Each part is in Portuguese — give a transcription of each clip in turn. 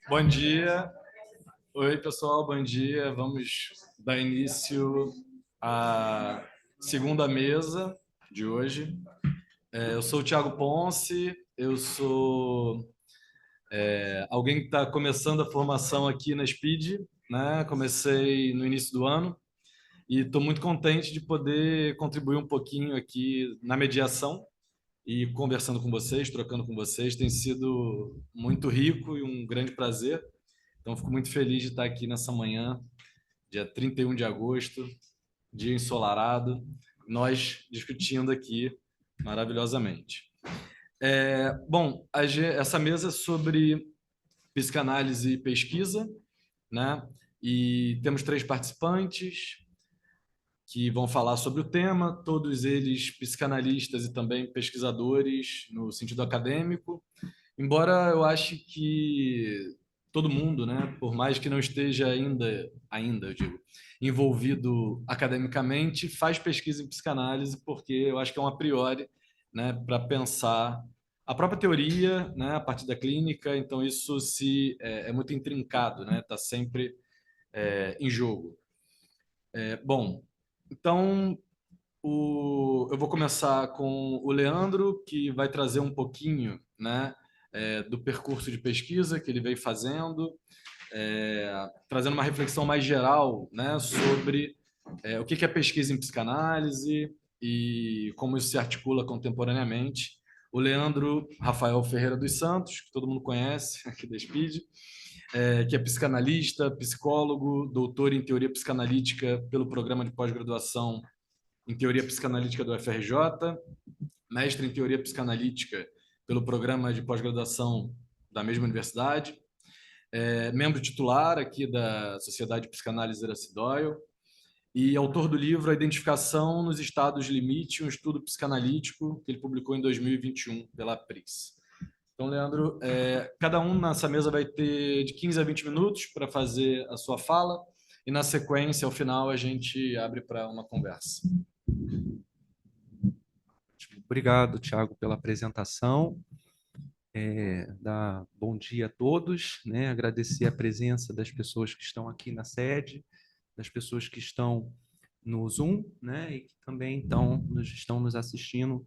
Bom dia. Oi, pessoal, bom dia. Vamos dar início à segunda mesa de hoje. Eu sou o Thiago Ponce, eu sou alguém que está começando a formação aqui na Speed, né? Comecei no início do ano e estou muito contente de poder contribuir um pouquinho aqui na mediação e conversando com vocês, trocando com vocês. Tem sido muito rico e um grande prazer. Então, fico muito feliz de estar aqui nessa manhã, dia 31 de agosto, dia ensolarado, nós discutindo aqui maravilhosamente. Bom, essa mesa é sobre psicanálise e pesquisa, né? E temos três participantes que vão falar sobre o tema, todos eles psicanalistas e também pesquisadores no sentido acadêmico. Embora eu ache que todo mundo, né, por mais que não esteja ainda, eu digo, envolvido academicamente, faz pesquisa em psicanálise, porque eu acho que é um a priori, né, para pensar a própria teoria, né, a partir da clínica. Então isso é muito intrincado, né, está sempre em jogo. Bom, então eu vou começar com o Leandro, que vai trazer um pouquinho, né, do percurso de pesquisa que ele veio fazendo, trazendo uma reflexão mais geral, né, sobre o que é pesquisa em psicanálise e como isso se articula contemporaneamente. O Leandro Rafael Ferreira dos Santos, que todo mundo conhece aqui da SPID, que é psicanalista, psicólogo, doutor em teoria psicanalítica pelo programa de pós-graduação em teoria psicanalítica do FRJ, mestre em teoria psicanalítica pelo programa de pós-graduação da mesma universidade, membro titular aqui da Sociedade de Psicanálise Iracy Doyle e autor do livro A Identificação nos Estados Limite, um estudo psicanalítico, que ele publicou em 2021 pela PRIS. Então, Leandro, cada um nessa mesa vai ter de 15 a 20 minutos para fazer a sua fala e, na sequência, ao final, a gente abre para uma conversa. Obrigado, Thiago, pela apresentação. Bom dia a todos, né? Agradecer a presença das pessoas que estão aqui na sede, das pessoas que estão no Zoom, né? E que também estão nos assistindo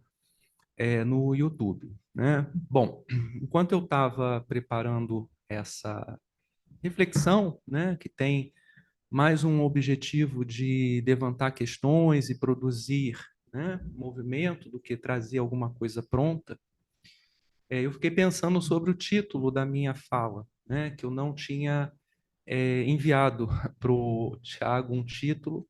no YouTube, né? Bom, enquanto eu estava preparando essa reflexão, né, que tem mais um objetivo de levantar questões e produzir, né, movimento do que trazer alguma coisa pronta, eu fiquei pensando sobre o título da minha fala, né, que eu não tinha enviado para o Thiago um título.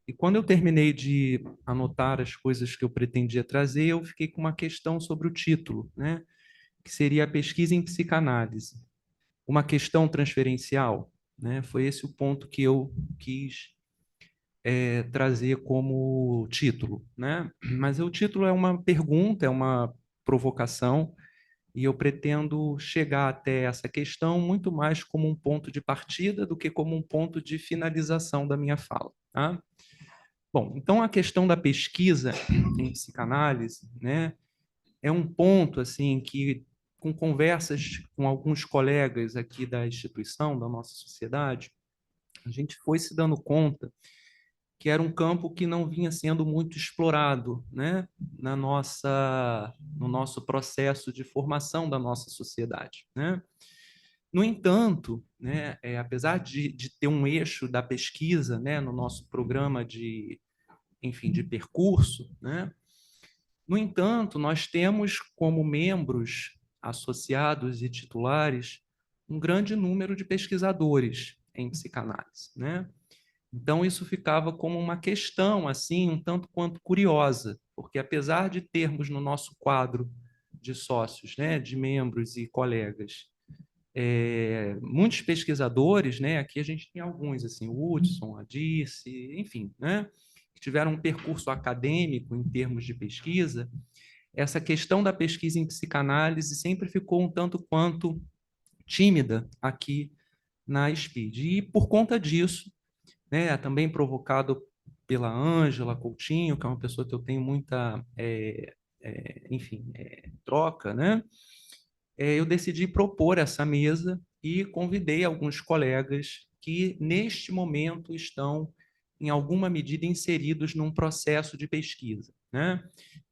E quando eu terminei de anotar as coisas que eu pretendia trazer, eu fiquei com uma questão sobre o título, né, que seria a pesquisa em psicanálise. Uma questão transferencial, né? Foi esse o ponto que eu quis trazer como título, né? Mas o título é uma pergunta, é uma provocação, e eu pretendo chegar até essa questão muito mais como um ponto de partida do que como um ponto de finalização da minha fala, tá? Bom, então a questão da pesquisa em psicanálise, né, é um ponto assim que com conversas com alguns colegas aqui da instituição, da nossa sociedade, a gente foi se dando conta que era um campo que não vinha sendo muito explorado, né, no nosso processo de formação da nossa sociedade, né? No entanto, né, apesar de ter um eixo da pesquisa, né, no nosso programa enfim, de percurso, né? No entanto, nós temos como membros associados e titulares um grande número de pesquisadores em psicanálise, né? Então isso ficava como uma questão assim, um tanto quanto curiosa, porque apesar de termos no nosso quadro de sócios, né, de membros e colegas, muitos pesquisadores, né, aqui a gente tem alguns assim, o Hudson, a Dirce, enfim, né, que tiveram um percurso acadêmico em termos de pesquisa. Essa questão da pesquisa em psicanálise sempre ficou um tanto quanto tímida aqui na SPID. E por conta disso, né, também provocado pela Ângela Coutinho, que é uma pessoa que eu tenho muita, enfim, troca, né? Eu decidi propor essa mesa e convidei alguns colegas que, neste momento, estão, em alguma medida, inseridos num processo de pesquisa, né?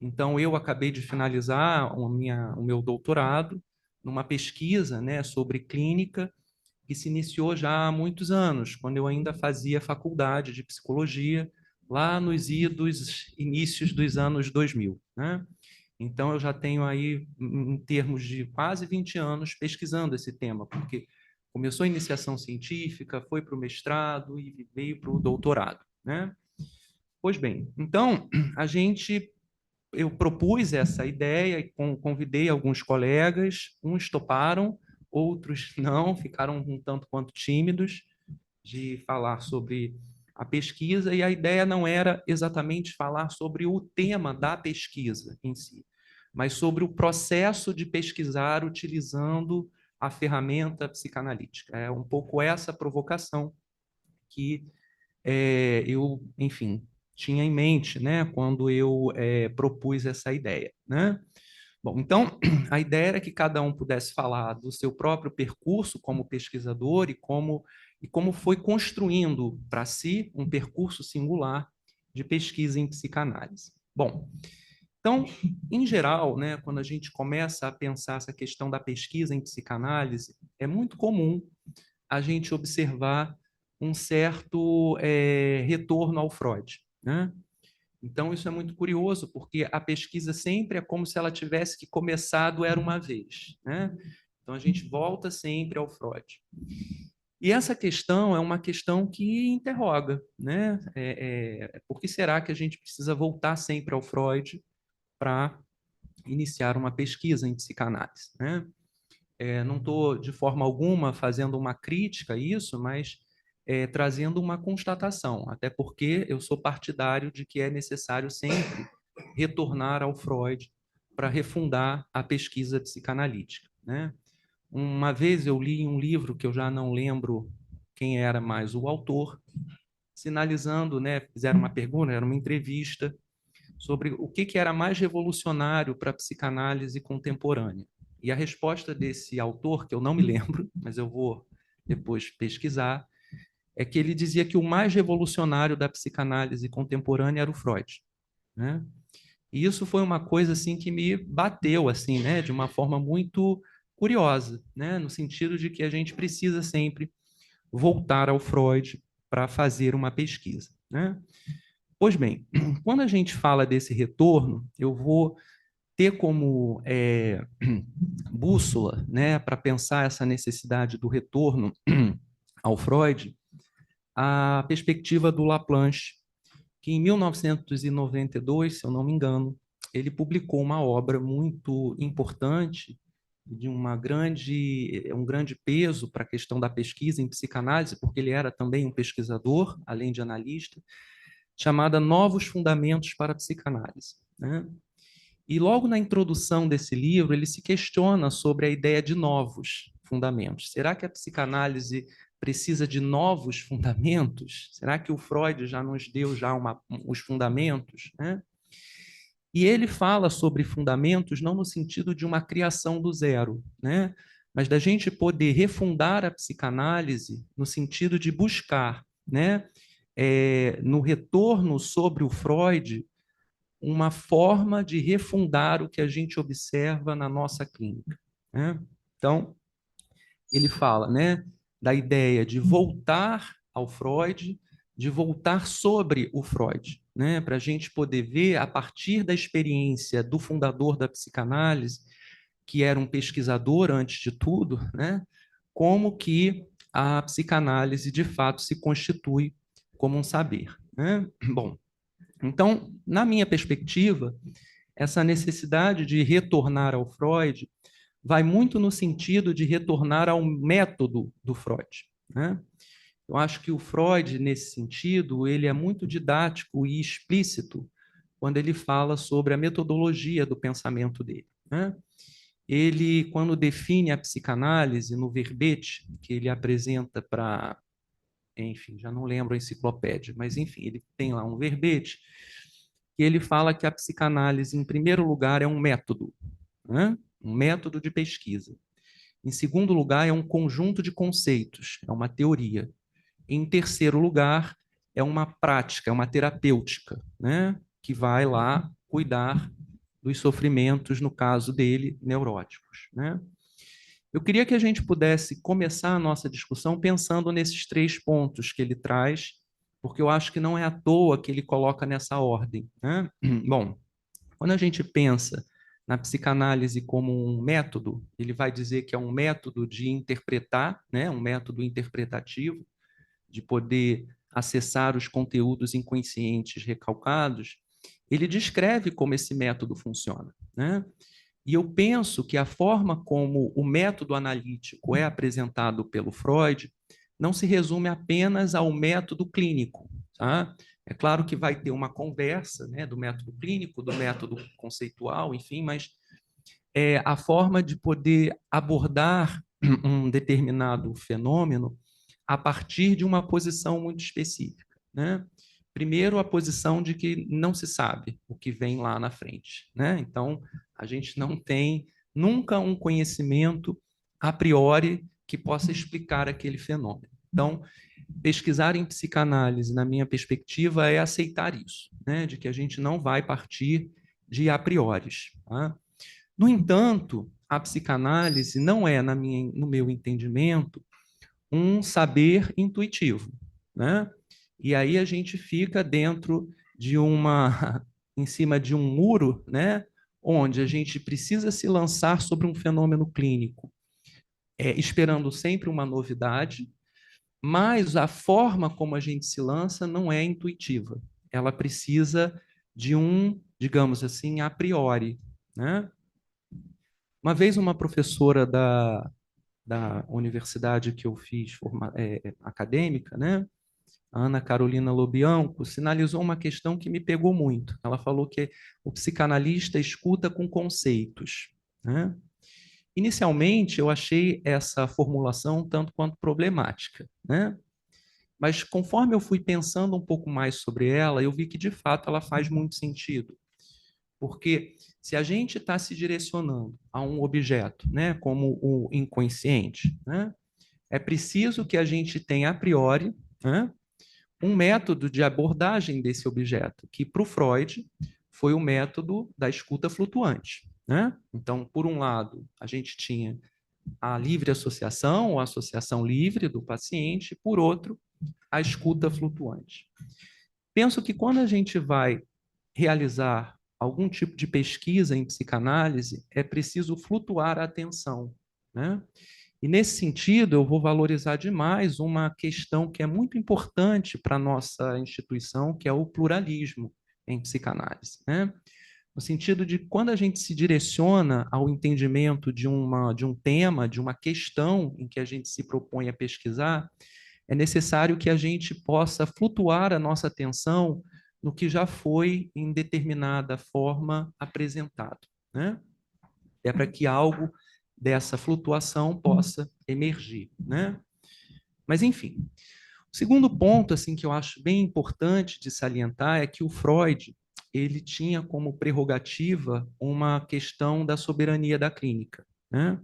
Então, eu acabei de finalizar o meu doutorado numa pesquisa, né, sobre clínica, que se iniciou já há muitos anos, quando eu ainda fazia faculdade de psicologia, lá nos inícios dos anos 2000, né? Então, eu já tenho aí, em termos de quase 20 anos, pesquisando esse tema, porque começou a iniciação científica, foi para o mestrado e veio para o doutorado, né? Pois bem, então, eu propus essa ideia e convidei alguns colegas, uns toparam, outros não, ficaram um tanto quanto tímidos de falar sobre a pesquisa, e a ideia não era exatamente falar sobre o tema da pesquisa em si, mas sobre o processo de pesquisar utilizando a ferramenta psicanalítica. É um pouco essa provocação que eu, enfim, tinha em mente, né, quando eu propus essa ideia, né? Bom, então, a ideia era que cada um pudesse falar do seu próprio percurso como pesquisador e como foi construindo para si um percurso singular de pesquisa em psicanálise. Bom, então, em geral, né, quando a gente começa a pensar essa questão da pesquisa em psicanálise, é muito comum a gente observar um certo retorno ao Freud, né? Então, isso é muito curioso, porque a pesquisa sempre é como se ela tivesse que começado era uma vez, né? Então, a gente volta sempre ao Freud. E essa questão é uma questão que interroga, né? Por que será que a gente precisa voltar sempre ao Freud para iniciar uma pesquisa em psicanálise, né? Não estou, de forma alguma, fazendo uma crítica a isso, mas trazendo uma constatação, até porque eu sou partidário de que é necessário sempre retornar ao Freud para refundar a pesquisa psicanalítica, né? Uma vez eu li um livro que eu já não lembro quem era mais o autor, sinalizando, né, fizeram uma pergunta, era uma entrevista sobre o que era mais revolucionário para a psicanálise contemporânea. E a resposta desse autor, que eu não me lembro, mas eu vou depois pesquisar, é que ele dizia que o mais revolucionário da psicanálise contemporânea era o Freud, né? E isso foi uma coisa assim que me bateu assim, né, de uma forma muito curiosa, né, no sentido de que a gente precisa sempre voltar ao Freud para fazer uma pesquisa, né? Pois bem, quando a gente fala desse retorno, eu vou ter como bússola, né, para pensar essa necessidade do retorno ao Freud, a perspectiva do Laplanche, que em 1992, se eu não me engano, ele publicou uma obra muito importante, de um grande peso para a questão da pesquisa em psicanálise, porque ele era também um pesquisador, além de analista, chamada Novos Fundamentos para a Psicanálise, né? E logo na introdução desse livro, ele se questiona sobre a ideia de novos fundamentos. Será que a psicanálise precisa de novos fundamentos? Será que o Freud já nos deu os fundamentos, né? E ele fala sobre fundamentos não no sentido de uma criação do zero, né? Mas da gente poder refundar a psicanálise no sentido de buscar, né, no retorno sobre o Freud, uma forma de refundar o que a gente observa na nossa clínica, né? Então, ele fala, né, da ideia de voltar ao Freud, de voltar sobre o Freud, né, para a gente poder ver, a partir da experiência do fundador da psicanálise, que era um pesquisador antes de tudo, né, como que a psicanálise de fato se constitui como um saber, né? Bom, então, na minha perspectiva, essa necessidade de retornar ao Freud vai muito no sentido de retornar ao método do Freud, né? Eu acho que o Freud, nesse sentido, ele é muito didático e explícito quando ele fala sobre a metodologia do pensamento dele, né? Ele, quando define a psicanálise no verbete que ele apresenta para, enfim, já não lembro a enciclopédia, mas enfim, ele tem lá um verbete que ele fala que a psicanálise, em primeiro lugar, é um método, né? Um método de pesquisa. Em segundo lugar, é um conjunto de conceitos, é uma teoria. Em terceiro lugar, é uma prática, é uma terapêutica, né? Que vai lá cuidar dos sofrimentos, no caso dele, neuróticos, né? Eu queria que a gente pudesse começar a nossa discussão pensando nesses 3 pontos que ele traz, porque eu acho que não é à toa que ele coloca nessa ordem, né? Bom, quando a gente pensa na psicanálise como um método, ele vai dizer que é um método de interpretar, né? Um método interpretativo, de poder acessar os conteúdos inconscientes recalcados. Ele descreve como esse método funciona, né? E eu penso que a forma como o método analítico é apresentado pelo Freud não se resume apenas ao método clínico, tá? É claro que vai ter uma conversa, né, do método clínico, do método conceitual, enfim, mas a forma de poder abordar um determinado fenômeno a partir de uma posição muito específica, né? Primeiro, a posição de que não se sabe o que vem lá na frente, né? Então, a gente não tem nunca um conhecimento a priori que possa explicar aquele fenômeno. Então, pesquisar em psicanálise, na minha perspectiva, é aceitar isso, né? De que a gente não vai partir de a priori. Tá? No entanto, a psicanálise não é, no meu entendimento, um saber intuitivo, né? E aí a gente fica dentro de em cima de um muro, né? Onde a gente precisa se lançar sobre um fenômeno clínico, esperando sempre uma novidade, mas a forma como a gente se lança não é intuitiva. Ela precisa de digamos assim, a priori, né? Uma vez uma professora da universidade que eu fiz acadêmica, né? A Ana Carolina Lobianco, sinalizou uma questão que me pegou muito. Ela falou que o psicanalista escuta com conceitos, né? Inicialmente, eu achei essa formulação um tanto quanto problemática, né? Mas conforme eu fui pensando um pouco mais sobre ela, eu vi que, de fato, ela faz muito sentido. Porque se a gente está se direcionando a um objeto, né, como o inconsciente, né, é preciso que a gente tenha, a priori, né, um método de abordagem desse objeto, que para o Freud foi o método da escuta flutuante. Né? Então, por um lado, a gente tinha a livre associação, ou a associação livre do paciente, por outro, a escuta flutuante. Penso que quando a gente vai realizar algum tipo de pesquisa em psicanálise, é preciso flutuar a atenção, né? E nesse sentido, eu vou valorizar demais uma questão que é muito importante para a nossa instituição, que é o pluralismo em psicanálise, né? No sentido de quando a gente se direciona ao entendimento de um tema, de uma questão em que a gente se propõe a pesquisar, é necessário que a gente possa flutuar a nossa atenção no que já foi em determinada forma apresentado, né? É para que algo dessa flutuação possa emergir, né? Mas enfim, o segundo ponto assim que eu acho bem importante de salientar é que o Freud ele tinha como prerrogativa uma questão da soberania da clínica, né?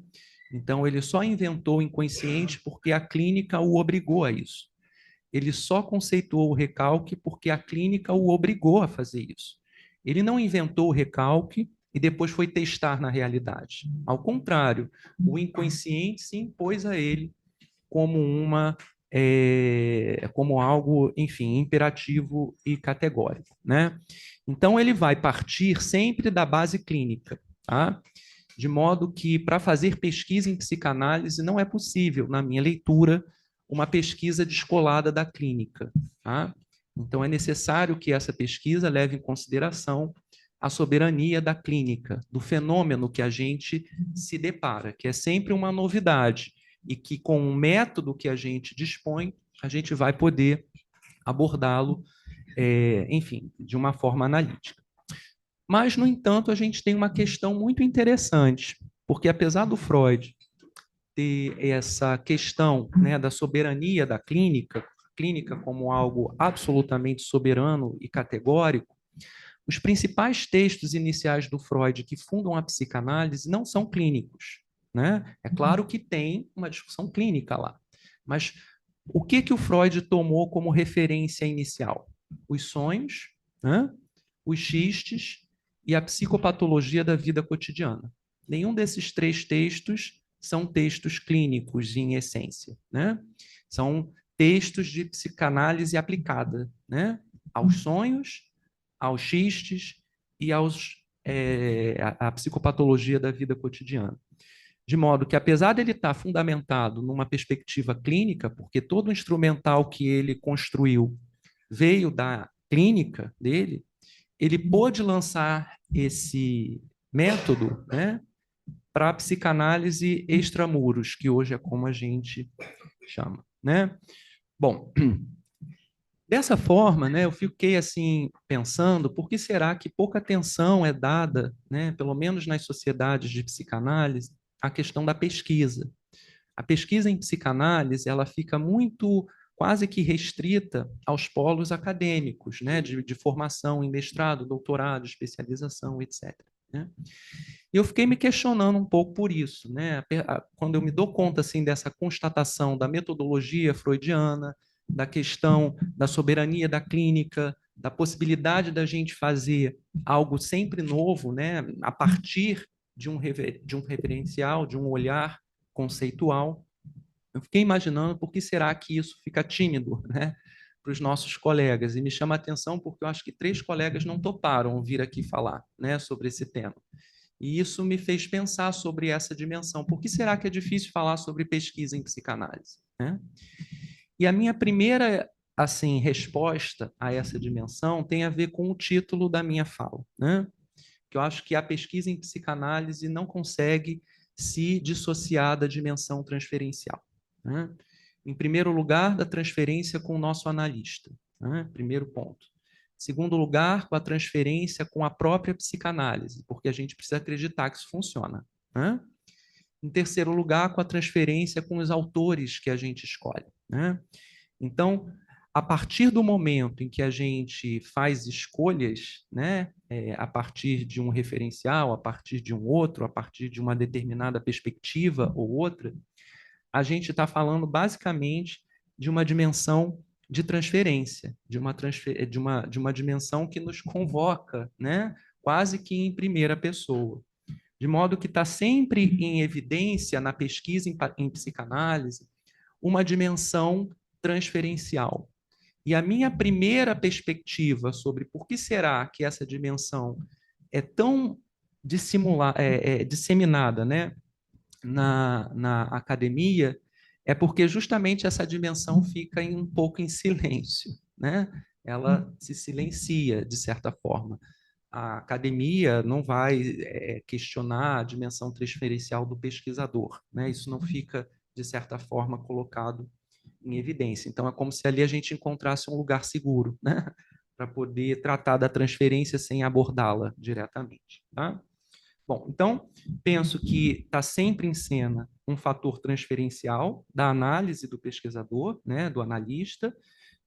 Então ele só inventou o inconsciente porque a clínica o obrigou a isso. Ele só conceituou o recalque porque a clínica o obrigou a fazer isso. Ele não inventou o recalque e depois foi testar na realidade. Ao contrário, o inconsciente se impôs a ele como como algo, enfim, imperativo e categórico, né? Então ele vai partir sempre da base clínica, tá? De modo que para fazer pesquisa em psicanálise não é possível, na minha leitura, uma pesquisa descolada da clínica, tá? Então é necessário que essa pesquisa leve em consideração a soberania da clínica, do fenômeno que a gente se depara, que é sempre uma novidade e que com o método que a gente dispõe, a gente vai poder abordá-lo, enfim, de uma forma analítica. Mas, no entanto, a gente tem uma questão muito interessante, porque apesar do Freud ter essa questão, né, da soberania da clínica como algo absolutamente soberano e categórico, os principais textos iniciais do Freud que fundam a psicanálise não são clínicos, né? É claro que tem uma discussão clínica lá, mas o que o Freud tomou como referência inicial? Os sonhos, né? Os xistes e a psicopatologia da vida cotidiana. Nenhum desses três textos são textos clínicos em essência, né? São textos de psicanálise aplicada, né? Aos sonhos, aos xistes e à psicopatologia da vida cotidiana. De modo que, apesar dele estar fundamentado numa perspectiva clínica, porque todo o instrumental que ele construiu veio da clínica dele, ele pôde lançar esse método, né, para a psicanálise extramuros, que hoje é como a gente chama, né? Bom, dessa forma, né, eu fiquei assim pensando, por que será que pouca atenção é dada, né, pelo menos nas sociedades de psicanálise, à questão da pesquisa? A pesquisa em psicanálise, ela fica muito quase que restrita aos polos acadêmicos, né, de formação em mestrado, doutorado, especialização, etc. Né? E eu fiquei me questionando um pouco por isso, né? Quando eu me dou conta assim dessa constatação da metodologia freudiana, da questão da soberania da clínica, da possibilidade da gente fazer algo sempre novo, né, a partir de um referencial, de um olhar conceitual. Eu fiquei imaginando por que será que isso fica tímido, né, para os nossos colegas. E me chama a atenção porque eu acho que 3 colegas não toparam vir aqui falar, né, sobre esse tema. E isso me fez pensar sobre essa dimensão. Por que será que é difícil falar sobre pesquisa em psicanálise, né? E a minha primeira assim resposta a essa dimensão tem a ver com o título da minha fala, né? Que eu acho que a pesquisa em psicanálise não consegue se dissociar da dimensão transferencial, né? Em primeiro lugar, da transferência com o nosso analista, né? Primeiro ponto. Segundo lugar, com a transferência com a própria psicanálise, porque a gente precisa acreditar que isso funciona, né? Em terceiro lugar, com a transferência com os autores que a gente escolhe, né? Então, a partir do momento em que a gente faz escolhas, né, a partir de um referencial, a partir de um outro, a partir de uma determinada perspectiva ou outra, a gente está falando basicamente de uma dimensão de transferência, de uma dimensão que nos convoca, né, quase que em primeira pessoa. De modo que está sempre em evidência na pesquisa em psicanálise uma dimensão transferencial. E a minha primeira perspectiva sobre por que será que essa dimensão é tão disseminada, né, na academia é porque justamente essa dimensão fica um pouco em silêncio, né? Ela se silencia, de certa forma. A academia não vai questionar a dimensão transferencial do pesquisador, né? Isso não fica, de certa forma, colocado em evidência. Então, é como se ali a gente encontrasse um lugar seguro, né? Para poder tratar da transferência sem abordá-la diretamente, tá? Bom, então, penso que está sempre em cena um fator transferencial da análise do pesquisador, né, do analista,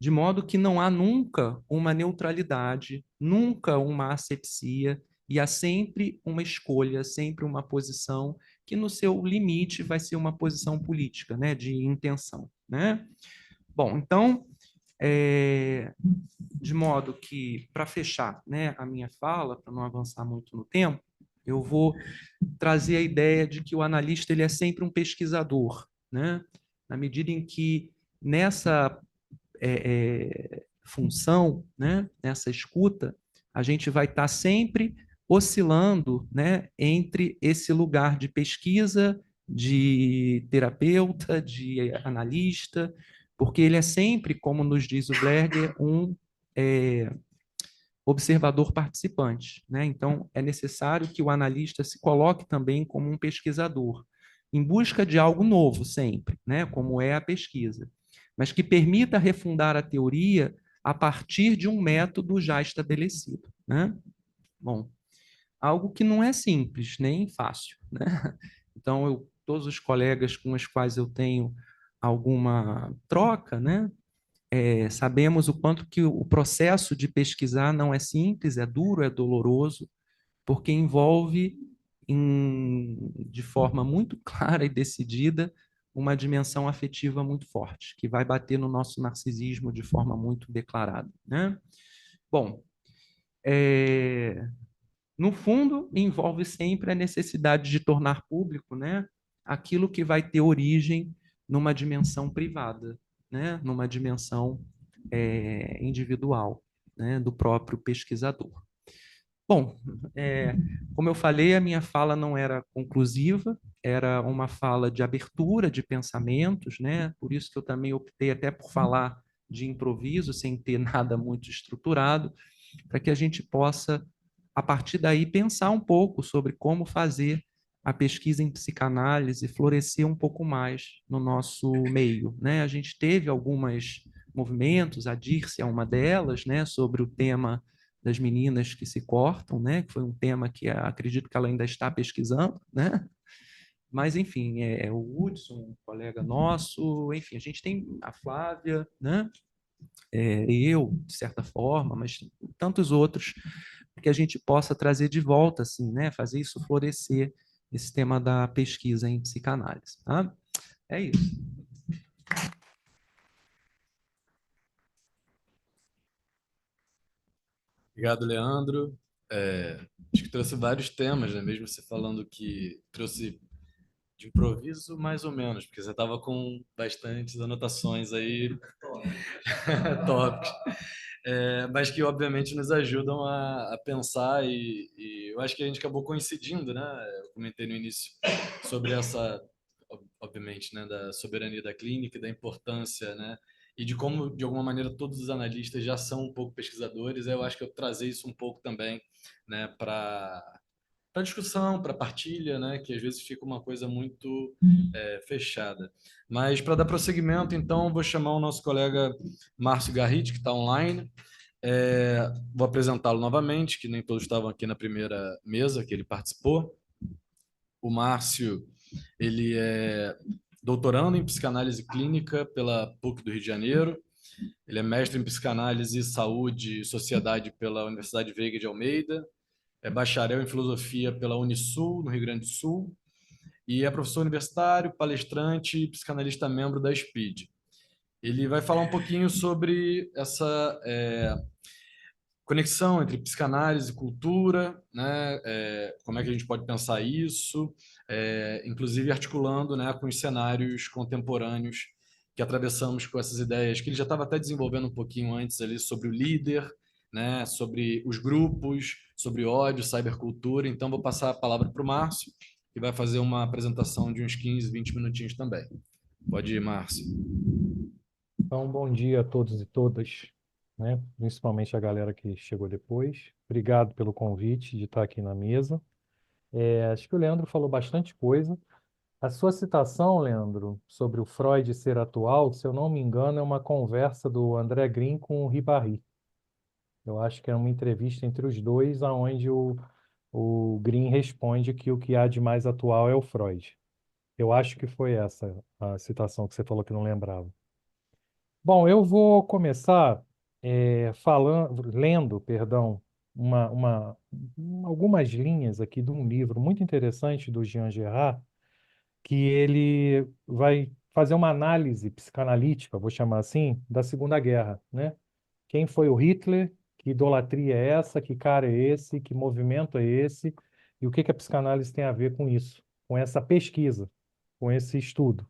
de modo que não há nunca uma neutralidade, nunca uma asepsia, e há sempre uma escolha, sempre uma posição que, no seu limite, vai ser uma posição política, né, de intenção. Né? Bom, então, de modo que, para fechar, né, a minha fala, para não avançar muito no tempo, eu vou trazer a ideia de que o analista ele é sempre um pesquisador, né? Na medida em que nessa função, né, nessa escuta, a gente vai estar sempre oscilando, né, entre esse lugar de pesquisa, de terapeuta, de analista, porque ele é sempre, como nos diz o Blerger, um observador participante, né? Então, é necessário que o analista se coloque também como um pesquisador, em busca de algo novo sempre, né? Como é a pesquisa, mas que permita refundar a teoria a partir de um método já estabelecido, né? Bom, algo que não é simples nem fácil, né? Então, todos os colegas com os quais eu tenho alguma troca, né? Sabemos o quanto que o processo de pesquisar não é simples, é duro, é doloroso, porque envolve de forma muito clara e decidida, uma dimensão afetiva muito forte, que vai bater no nosso narcisismo de forma muito declarada, né? Bom, no fundo, envolve sempre a necessidade de tornar público, né, aquilo que vai ter origem numa dimensão privada, né, numa dimensão individual, né, do próprio pesquisador. Bom, como eu falei, a minha fala não era conclusiva, era uma fala de abertura de pensamentos, né? Por isso que eu também optei até por falar de improviso, sem ter nada muito estruturado, para que a gente possa, a partir daí, pensar um pouco sobre como fazer a pesquisa em psicanálise florescer um pouco mais no nosso meio, né? A gente teve alguns movimentos, a Dirce é uma delas, né, sobre o tema das meninas que se cortam, né, que foi um tema que acredito que ela ainda está pesquisando, né? Mas, enfim, o Hudson, um colega nosso, enfim, a gente tem a Flávia, né? Eu, de certa forma, mas tantos outros, que a gente possa trazer de volta, assim, né? Fazer isso florescer, esse tema da pesquisa em psicanálise, tá? É isso. Obrigado, Leandro. Acho que trouxe vários temas, né? Mesmo você falando que trouxe de improviso, mais ou menos, porque você estava com bastantes anotações aí, tópicos, mas que obviamente nos ajudam a pensar e eu acho que a gente acabou coincidindo, né? Eu comentei no início sobre essa, obviamente, né, da soberania da clínica e da importância, né? E de como, de alguma maneira, todos os analistas já são um pouco pesquisadores. Eu acho que eu trazer isso um pouco também, né, para discussão, para partilha, né, que às vezes fica uma coisa muito fechada. Mas para dar prosseguimento, então, vou chamar o nosso colega Márcio Garrit, que está online. Vou apresentá-lo novamente, que nem todos estavam aqui na primeira mesa que ele participou. O Márcio, ele é doutorando em psicanálise clínica pela PUC do Rio de Janeiro. Ele é mestre em psicanálise, saúde e sociedade pela Universidade Veiga de Almeida. É bacharel em filosofia pela Unisul, no Rio Grande do Sul. E é professor universitário, palestrante e psicanalista membro da SPID. Ele vai falar um pouquinho sobre essa conexão entre psicanálise e cultura, né? Como é que a gente pode pensar isso, inclusive articulando, né, com os cenários contemporâneos que atravessamos com essas ideias, que ele já estava até desenvolvendo um pouquinho antes ali sobre o líder, né, sobre os grupos, sobre ódio, cybercultura. Então, vou passar a palavra para o Márcio, que vai fazer uma apresentação de uns 15, 20 minutinhos também. Pode ir, Márcio. Então, bom dia a todos e todas, né? Principalmente a galera que chegou depois. Obrigado pelo convite de estar aqui na mesa. Acho que o Leandro falou bastante coisa. A sua citação, Leandro, sobre o Freud ser atual, se eu não me engano, é uma conversa do André Green com o Ribéry. Eu acho que é uma entrevista entre os dois, onde o Green responde que o que há de mais atual é o Freud. Eu acho que foi essa a citação que você falou que não lembrava. Bom, eu vou começar lendo, perdão, algumas linhas aqui de um livro muito interessante do Jean Girard, que ele vai fazer uma análise psicanalítica, vou chamar assim, da Segunda Guerra, né? Quem foi o Hitler? Que idolatria é essa? Que cara é esse? Que movimento é esse? E o que que a psicanálise tem a ver com isso? Com essa pesquisa, com esse estudo.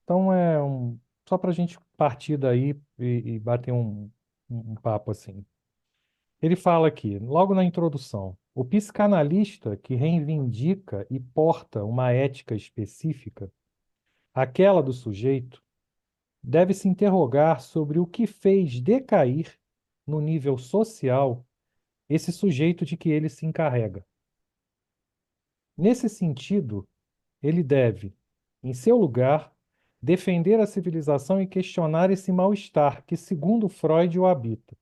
Então, só para a gente partir daí e bater um papo assim. Ele fala aqui, logo na introdução, o psicanalista que reivindica e porta uma ética específica, aquela do sujeito, deve se interrogar sobre o que fez decair no nível social esse sujeito de que ele se encarrega. Nesse sentido, ele deve, em seu lugar, defender a civilização e questionar esse mal-estar que, segundo Freud, o habita.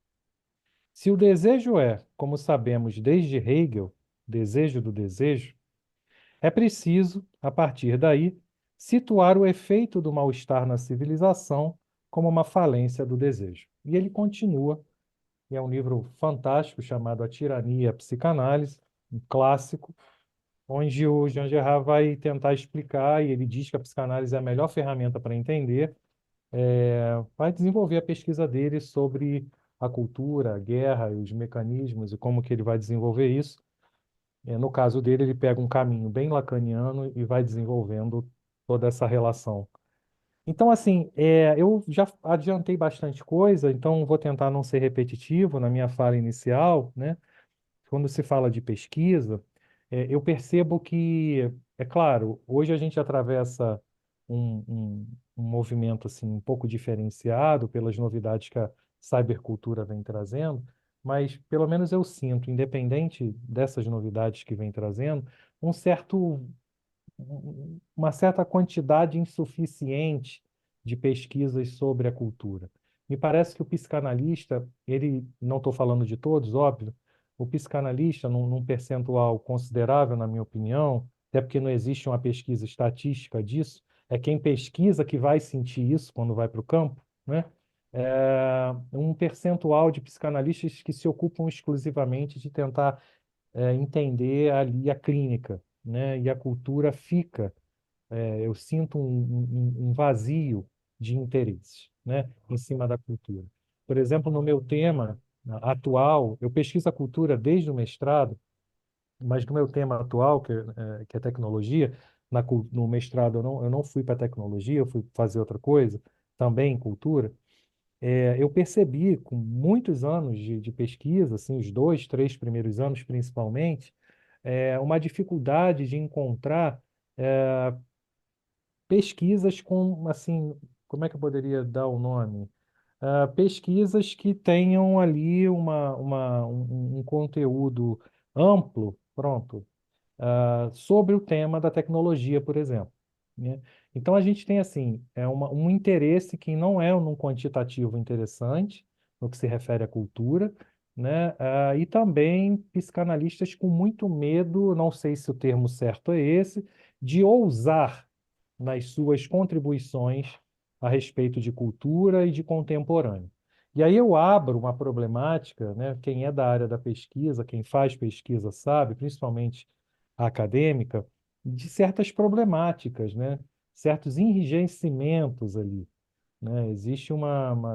Se o desejo é, como sabemos desde Hegel, desejo do desejo, é preciso, a partir daí, situar o efeito do mal-estar na civilização como uma falência do desejo. E ele continua, e é um livro fantástico chamado A Tirania e a Psicanálise, um clássico, onde o Jean Gerard vai tentar explicar, e ele diz que a psicanálise é a melhor ferramenta para entender, vai desenvolver a pesquisa dele sobre a cultura, a guerra e os mecanismos e como que ele vai desenvolver isso. No caso dele, ele pega um caminho bem lacaniano e vai desenvolvendo toda essa relação. Então, assim, eu já adiantei bastante coisa, então vou tentar não ser repetitivo na minha fala inicial, né? Quando se fala de pesquisa, eu percebo que, é claro, hoje a gente atravessa um movimento assim, um pouco diferenciado pelas novidades que a cybercultura vem trazendo, mas pelo menos eu sinto, independente dessas novidades que vem trazendo, um certo uma certa quantidade insuficiente de pesquisas sobre a cultura. Me parece que o psicanalista, ele, não estou falando de todos, óbvio, o psicanalista, num percentual considerável, na minha opinião, até porque não existe uma pesquisa estatística disso, é quem pesquisa que vai sentir isso quando vai para o campo, né? Um percentual de psicanalistas que se ocupam exclusivamente de tentar entender ali a clínica, né? E a cultura fica, eu sinto um vazio de interesses, né? Em cima da cultura. Por exemplo, no meu tema atual, eu pesquiso a cultura desde o mestrado, mas no meu tema atual, que é tecnologia, no mestrado eu não fui para tecnologia, eu fui fazer outra coisa, também em cultura. Eu percebi com muitos anos de pesquisa, assim, os 2, 3 primeiros anos principalmente, uma dificuldade de encontrar pesquisas com, assim, como é que eu poderia dar o nome? Pesquisas que tenham ali um conteúdo amplo, pronto, sobre o tema da tecnologia, por exemplo, né? Então a gente tem assim um interesse que não é num quantitativo interessante no que se refere à cultura, né? E também psicanalistas com muito medo, não sei se o termo certo é esse, de ousar nas suas contribuições a respeito de cultura e de contemporâneo. E aí eu abro uma problemática, né? Quem é da área da pesquisa, quem faz pesquisa sabe, principalmente a acadêmica, de certas problemáticas, né? Certos enrijecimentos ali, né? Existe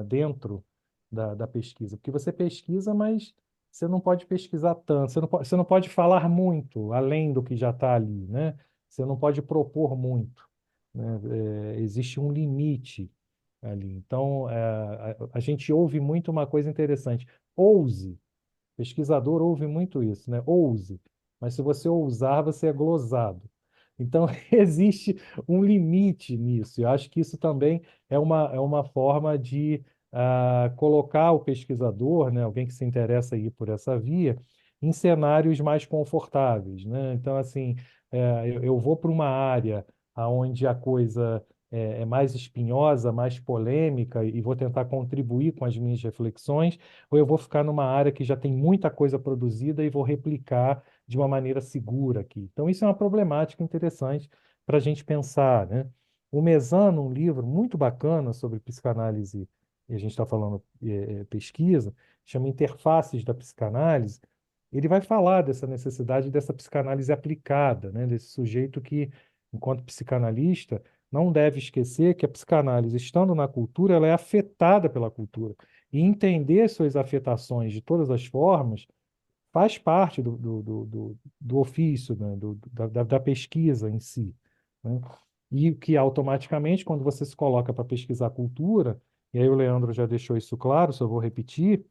dentro da pesquisa, porque você pesquisa, mas você não pode pesquisar tanto, você não pode falar muito além do que já está ali, né? Você não pode propor muito, né? Existe um limite ali. Então, a gente ouve muito uma coisa interessante. Ouse. Pesquisador ouve muito isso, né? Ouse. Mas se você ousar, você é glosado. Então, existe um limite nisso. Eu acho que isso também é uma forma de colocar o pesquisador, né, alguém que se interessa aí por essa via, em cenários mais confortáveis, né? Então, assim, eu vou para uma área onde a coisa é mais espinhosa, mais polêmica, e vou tentar contribuir com as minhas reflexões, ou eu vou ficar numa área que já tem muita coisa produzida e vou replicar de uma maneira segura aqui. Então, isso é uma problemática interessante para a gente pensar, né? O Mesano, um livro muito bacana sobre psicanálise, e a gente está falando pesquisa, chama Interfaces da Psicanálise. Ele vai falar dessa necessidade dessa psicanálise aplicada, né? Desse sujeito que, enquanto psicanalista, não deve esquecer que a psicanálise, estando na cultura, ela é afetada pela cultura. E entender suas afetações de todas as formas faz parte do ofício, né? Da pesquisa em si, né? E que automaticamente, quando você se coloca para pesquisar cultura, e aí o Leandro já deixou isso claro, só vou repetir,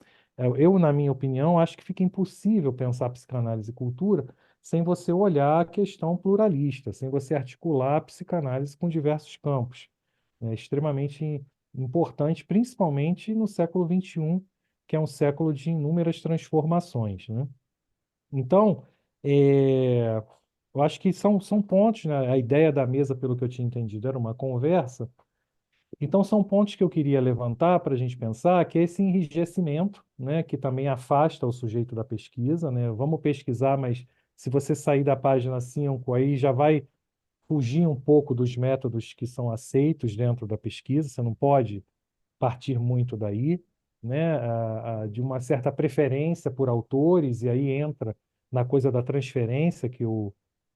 eu, na minha opinião, acho que fica impossível pensar psicanálise e cultura sem você olhar a questão pluralista, sem você articular a psicanálise com diversos campos. É extremamente importante, principalmente no século XXI, que é um século de inúmeras transformações, né? Então, eu acho que são pontos, né? A ideia da mesa, pelo que eu tinha entendido, era uma conversa. Então, são pontos que eu queria levantar para a gente pensar, que é esse enrijecimento, né? Que também afasta o sujeito da pesquisa, né? Vamos pesquisar, mas se você sair da página 5 aí já vai fugir um pouco dos métodos que são aceitos dentro da pesquisa, você não pode partir muito daí, né, de uma certa preferência por autores, e aí entra na coisa da transferência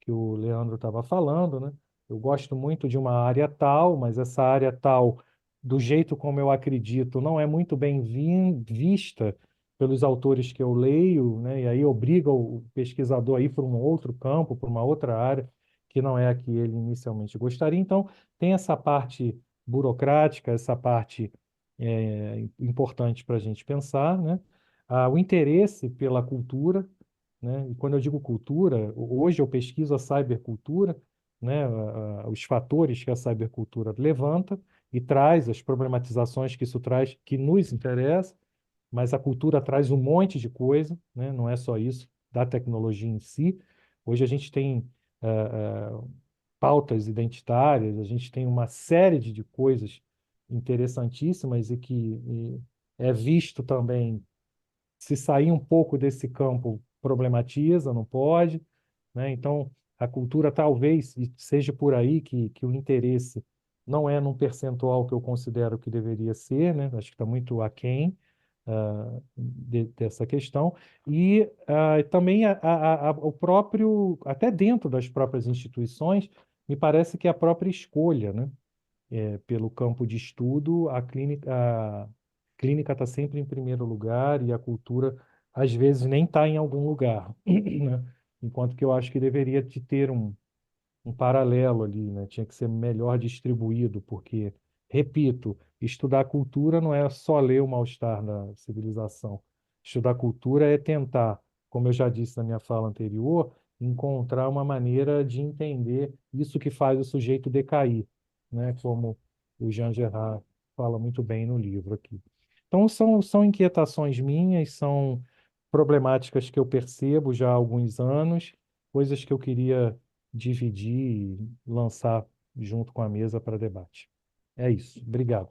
que o Leandro estava falando, né? Eu gosto muito de uma área tal, mas essa área tal, do jeito como eu acredito, não é muito bem vista pelos autores que eu leio, né? E aí obriga o pesquisador a ir para um outro campo, para uma outra área, que não é a que ele inicialmente gostaria. Então, tem essa parte burocrática, essa parte importante para a gente pensar, né? O interesse pela cultura, né? E quando eu digo cultura, hoje eu pesquiso a cybercultura, né? Os fatores que a cybercultura levanta e traz, as problematizações que isso traz, que nos interessa, mas a cultura traz um monte de coisa, né? Não é só isso, da tecnologia em si. Hoje a gente tem pautas identitárias, a gente tem uma série de coisas interessantíssimas e que é visto também, se sair um pouco desse campo, problematiza, não pode, né? Então, a cultura talvez seja por aí que o interesse não é num percentual que eu considero que deveria ser, né? Acho que está muito aquém dessa questão. E também o próprio, até dentro das próprias instituições, me parece que a própria escolha, né? Pelo campo de estudo, a clínica está sempre em primeiro lugar e a cultura, às vezes, nem está em algum lugar, né? Enquanto que eu acho que deveria de ter um paralelo ali, né? Tinha que ser melhor distribuído, porque, repito, estudar cultura não é só ler o mal-estar da civilização. Estudar cultura é tentar, como eu já disse na minha fala anterior, encontrar uma maneira de entender isso que faz o sujeito decair, né? Como o Jean Gerard fala muito bem no livro aqui. Então, são inquietações minhas, são problemáticas que eu percebo já há alguns anos, coisas que eu queria dividir e lançar junto com a mesa para debate. É isso. Obrigado.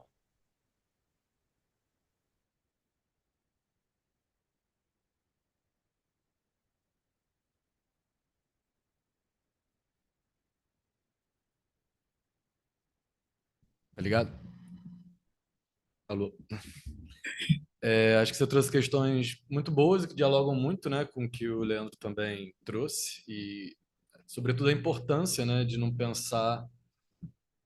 Tá ligado? Alô? Acho que você trouxe questões muito boas e que dialogam muito, né, com o que o Leandro também trouxe e, sobretudo, a importância, né, de não pensar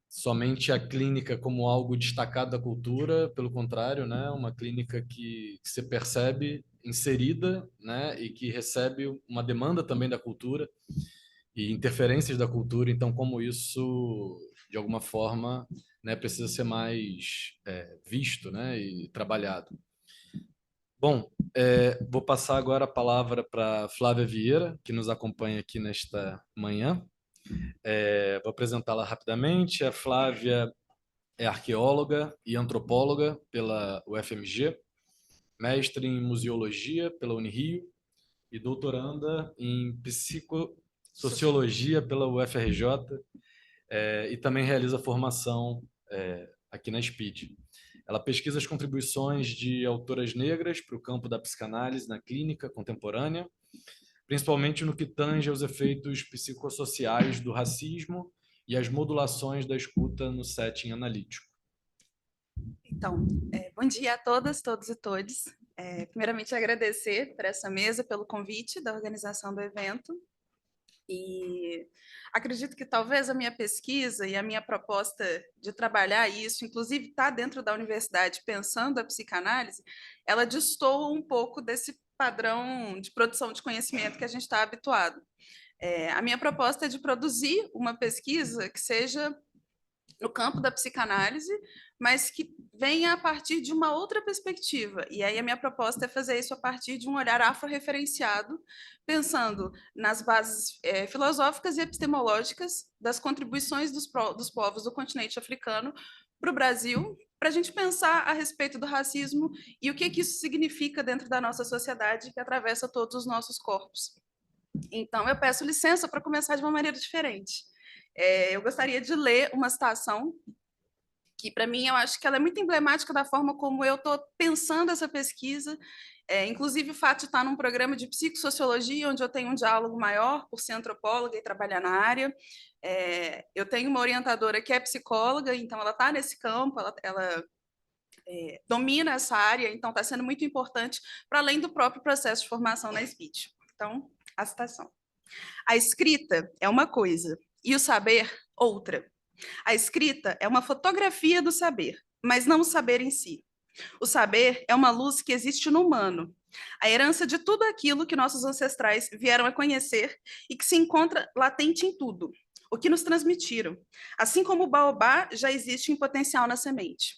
somente a clínica como algo destacado da cultura, pelo contrário, né, uma clínica que se percebe inserida, né, e que recebe uma demanda também da cultura e interferências da cultura. Então, como isso, de alguma forma, né, precisa ser mais visto, né, e trabalhado. Bom, vou passar agora a palavra para Flávia Vieira, que nos acompanha aqui nesta manhã. Vou apresentá-la rapidamente. A Flávia é arqueóloga e antropóloga pela UFMG, mestre em museologia pela Unirio e doutoranda em psicossociologia pela UFRJ, e também realiza formação aqui na SPID. Ela pesquisa as contribuições de autoras negras para o campo da psicanálise na clínica contemporânea, principalmente no que tange aos efeitos psicossociais do racismo e as modulações da escuta no setting analítico. Então, bom dia a todas, todos e todes. Primeiramente, agradecer por essa mesa, pelo convite da organização do evento. E acredito que talvez a minha pesquisa e a minha proposta de trabalhar isso, inclusive estar dentro da universidade pensando a psicanálise, ela destoa um pouco desse padrão de produção de conhecimento que a gente está habituado. A minha proposta é de produzir uma pesquisa que seja no campo da psicanálise, mas que venha a partir de uma outra perspectiva. E aí a minha proposta é fazer isso a partir de um olhar afro-referenciado, pensando nas bases filosóficas e epistemológicas das contribuições dos povos do continente africano para o Brasil, para a gente pensar a respeito do racismo e o que isso significa dentro da nossa sociedade que atravessa todos os nossos corpos. Então, eu peço licença para começar de uma maneira diferente. Eu gostaria de ler uma citação que, para mim, eu acho que ela é muito emblemática da forma como eu estou pensando essa pesquisa, inclusive o fato de estar num programa de psicossociologia, onde eu tenho um diálogo maior por ser antropóloga e trabalhar na área. Eu tenho uma orientadora que é psicóloga, então ela está nesse campo, ela domina essa área, então está sendo muito importante, para além do próprio processo de formação na SPID. Então, a citação. A escrita é uma coisa e o saber outra. A escrita é uma fotografia do saber, mas não o saber em si. O saber é uma luz que existe no humano, a herança de tudo aquilo que nossos ancestrais vieram a conhecer e que se encontra latente em tudo, o que nos transmitiram, assim como o baobá já existe em potencial na semente.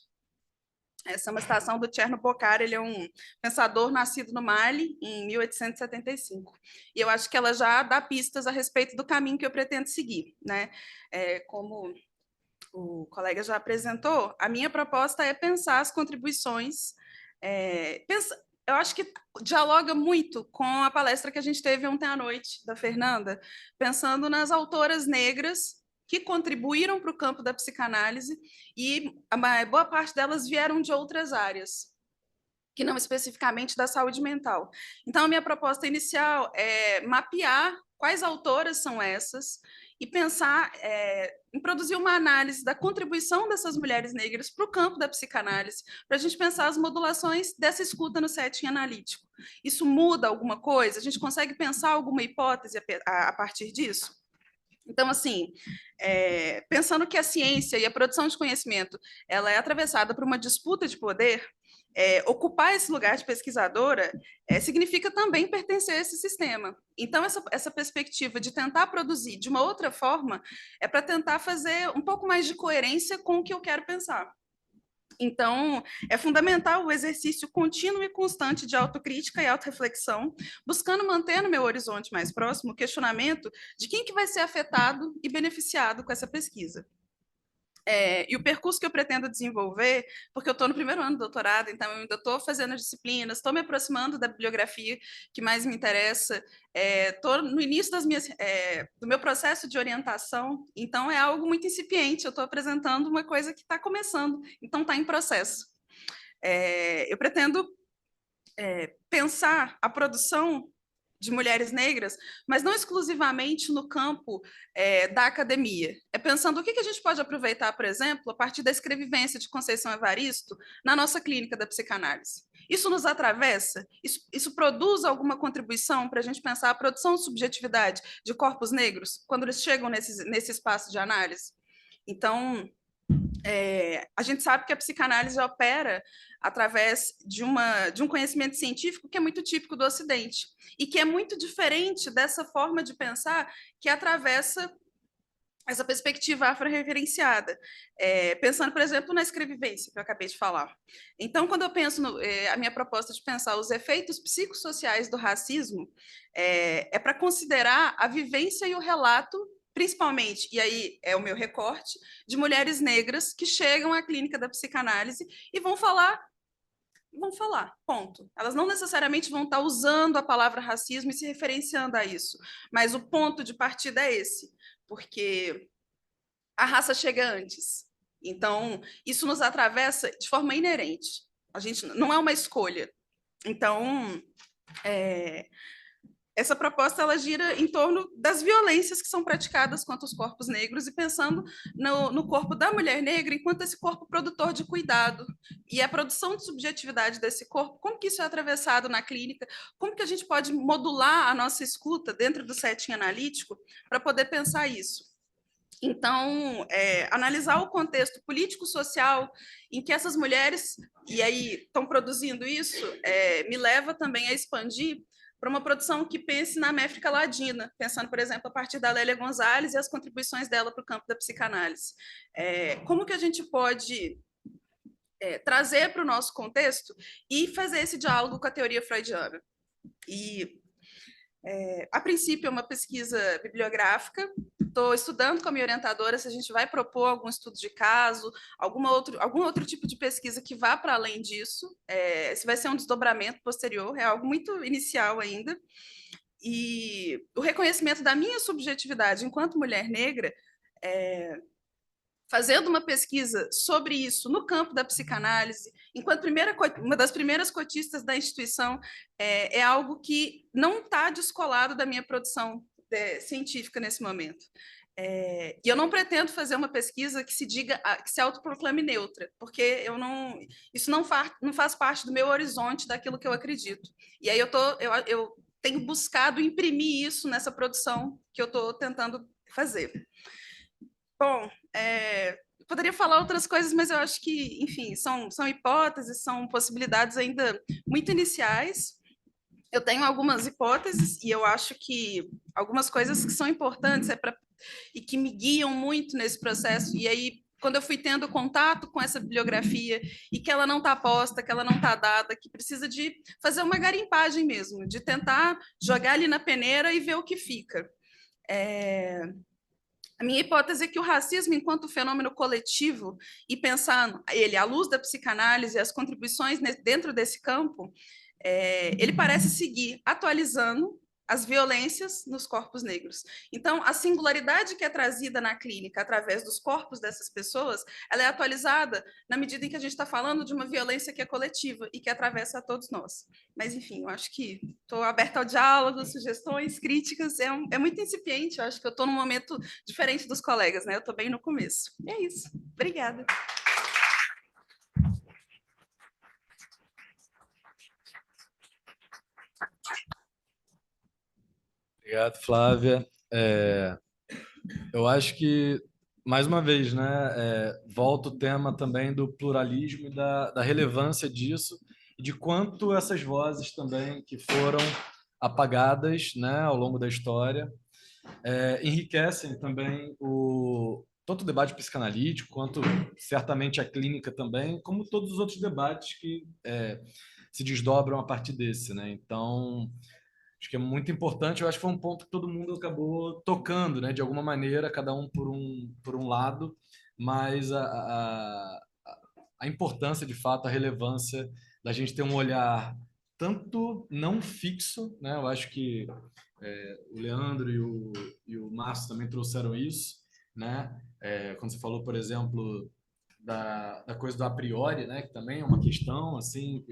Essa é uma citação do Cherno Pocar, ele é um pensador nascido no Mali em 1875. E eu acho que ela já dá pistas a respeito do caminho que eu pretendo seguir, né? Como o colega já apresentou, a minha proposta é pensar as contribuições. Eu acho que dialoga muito com a palestra que a gente teve ontem à noite, da Fernanda, pensando nas autoras negras que contribuíram para o campo da psicanálise e a boa parte delas vieram de outras áreas, que não especificamente da saúde mental. Então, a minha proposta inicial é mapear quais autoras são essas e pensar em produzir uma análise da contribuição dessas mulheres negras para o campo da psicanálise, para a gente pensar as modulações dessa escuta no setting analítico. Isso muda alguma coisa? A gente consegue pensar alguma hipótese a partir disso? Então, assim, pensando que a ciência e a produção de conhecimento ela é atravessada por uma disputa de poder, ocupar esse lugar de pesquisadora significa também pertencer a esse sistema. Então, essa perspectiva de tentar produzir de uma outra forma é para tentar fazer um pouco mais de coerência com o que eu quero pensar. Então, é fundamental o exercício contínuo e constante de autocrítica e autorreflexão, buscando manter no meu horizonte mais próximo o questionamento de quem que vai ser afetado e beneficiado com essa pesquisa. E o percurso que eu pretendo desenvolver, porque eu estou no primeiro ano do doutorado, então eu ainda estou fazendo as disciplinas, estou me aproximando da bibliografia que mais me interessa, estou no início do meu processo de orientação, então é algo muito incipiente, eu estou apresentando uma coisa que está começando, então está em processo. Eu pretendo pensar a produção de mulheres negras, mas não exclusivamente no campo da academia. Pensando o que a gente pode aproveitar, por exemplo, a partir da escrevivência de Conceição Evaristo na nossa clínica da psicanálise. Isso nos atravessa? Isso produz alguma contribuição para a gente pensar a produção de subjetividade de corpos negros quando eles chegam nesse espaço de análise? Então, a gente sabe que a psicanálise opera através de um conhecimento científico que é muito típico do Ocidente e que é muito diferente dessa forma de pensar que atravessa essa perspectiva afro-referenciada, pensando, por exemplo, na escrevivência, que eu acabei de falar. Então, quando eu penso a minha proposta de pensar os efeitos psicossociais do racismo, é para considerar a vivência e o relato, principalmente, e aí é o meu recorte, de mulheres negras que chegam à clínica da psicanálise e vão falar, ponto. Elas não necessariamente vão estar usando a palavra racismo e se referenciando a isso, mas o ponto de partida é esse, porque a raça chega antes. Então, isso nos atravessa de forma inerente. A gente não é uma escolha. Então, essa proposta ela gira em torno das violências que são praticadas contra os corpos negros e pensando no corpo da mulher negra enquanto esse corpo produtor de cuidado e a produção de subjetividade desse corpo, como que isso é atravessado na clínica, como que a gente pode modular a nossa escuta dentro do setting analítico para poder pensar isso. Então, analisar o contexto político-social em que essas mulheres, e aí estão produzindo isso, me leva também a expandir para uma produção que pense na América Latina, pensando, por exemplo, a partir da Lélia Gonzalez e as contribuições dela para o campo da psicanálise. Como que a gente pode trazer para o nosso contexto e fazer esse diálogo com a teoria freudiana? E, a princípio, é uma pesquisa bibliográfica. Estou estudando com a minha orientadora se a gente vai propor algum estudo de caso, algum outro tipo de pesquisa que vá para além disso. Se vai ser um desdobramento posterior, é algo muito inicial ainda. E o reconhecimento da minha subjetividade enquanto mulher negra, fazendo uma pesquisa sobre isso no campo da psicanálise, enquanto uma das primeiras cotistas da instituição, é algo que não está descolado da minha produção científica nesse momento. E eu não pretendo fazer uma pesquisa que se autoproclame neutra, porque isso não faz parte do meu horizonte daquilo que eu acredito. E aí eu tenho buscado imprimir isso nessa produção que eu estou tentando fazer. Bom, poderia falar outras coisas, mas eu acho que, enfim, são hipóteses, são possibilidades ainda muito iniciais. Eu tenho algumas hipóteses e eu acho que algumas coisas que são importantes e que me guiam muito nesse processo. E aí, quando eu fui tendo contato com essa bibliografia e que ela não está posta, que ela não está dada, que precisa de fazer uma garimpagem mesmo, de tentar jogar ali na peneira e ver o que fica. A minha hipótese é que o racismo, enquanto fenômeno coletivo, e pensar ele à luz da psicanálise e as contribuições dentro desse campo, ele parece seguir atualizando as violências nos corpos negros. Então, a singularidade que é trazida na clínica através dos corpos dessas pessoas, ela é atualizada na medida em que a gente está falando de uma violência que é coletiva e que atravessa a todos nós. Mas, enfim, eu acho que estou aberta ao diálogo, sugestões, críticas. É muito incipiente, eu acho que eu estou num momento diferente dos colegas, né? Eu estou bem no começo. E é isso. Obrigada. Obrigado, Flávia. Eu acho que, mais uma vez, né, volta o tema também do pluralismo e da relevância disso e de quanto essas vozes também que foram apagadas, né, ao longo da história enriquecem também tanto o debate psicanalítico quanto certamente a clínica também, como todos os outros debates que se desdobram a partir desse, né? Então, acho que é muito importante. Eu acho que foi um ponto que todo mundo acabou tocando, né? De alguma maneira, cada um por um lado, mas a importância, de fato, a relevância da gente ter um olhar tanto não fixo, né? Eu acho que o Leandro e o Márcio também trouxeram isso, né? Quando você falou, por exemplo, da coisa do a priori, né? Que também é uma questão, assim,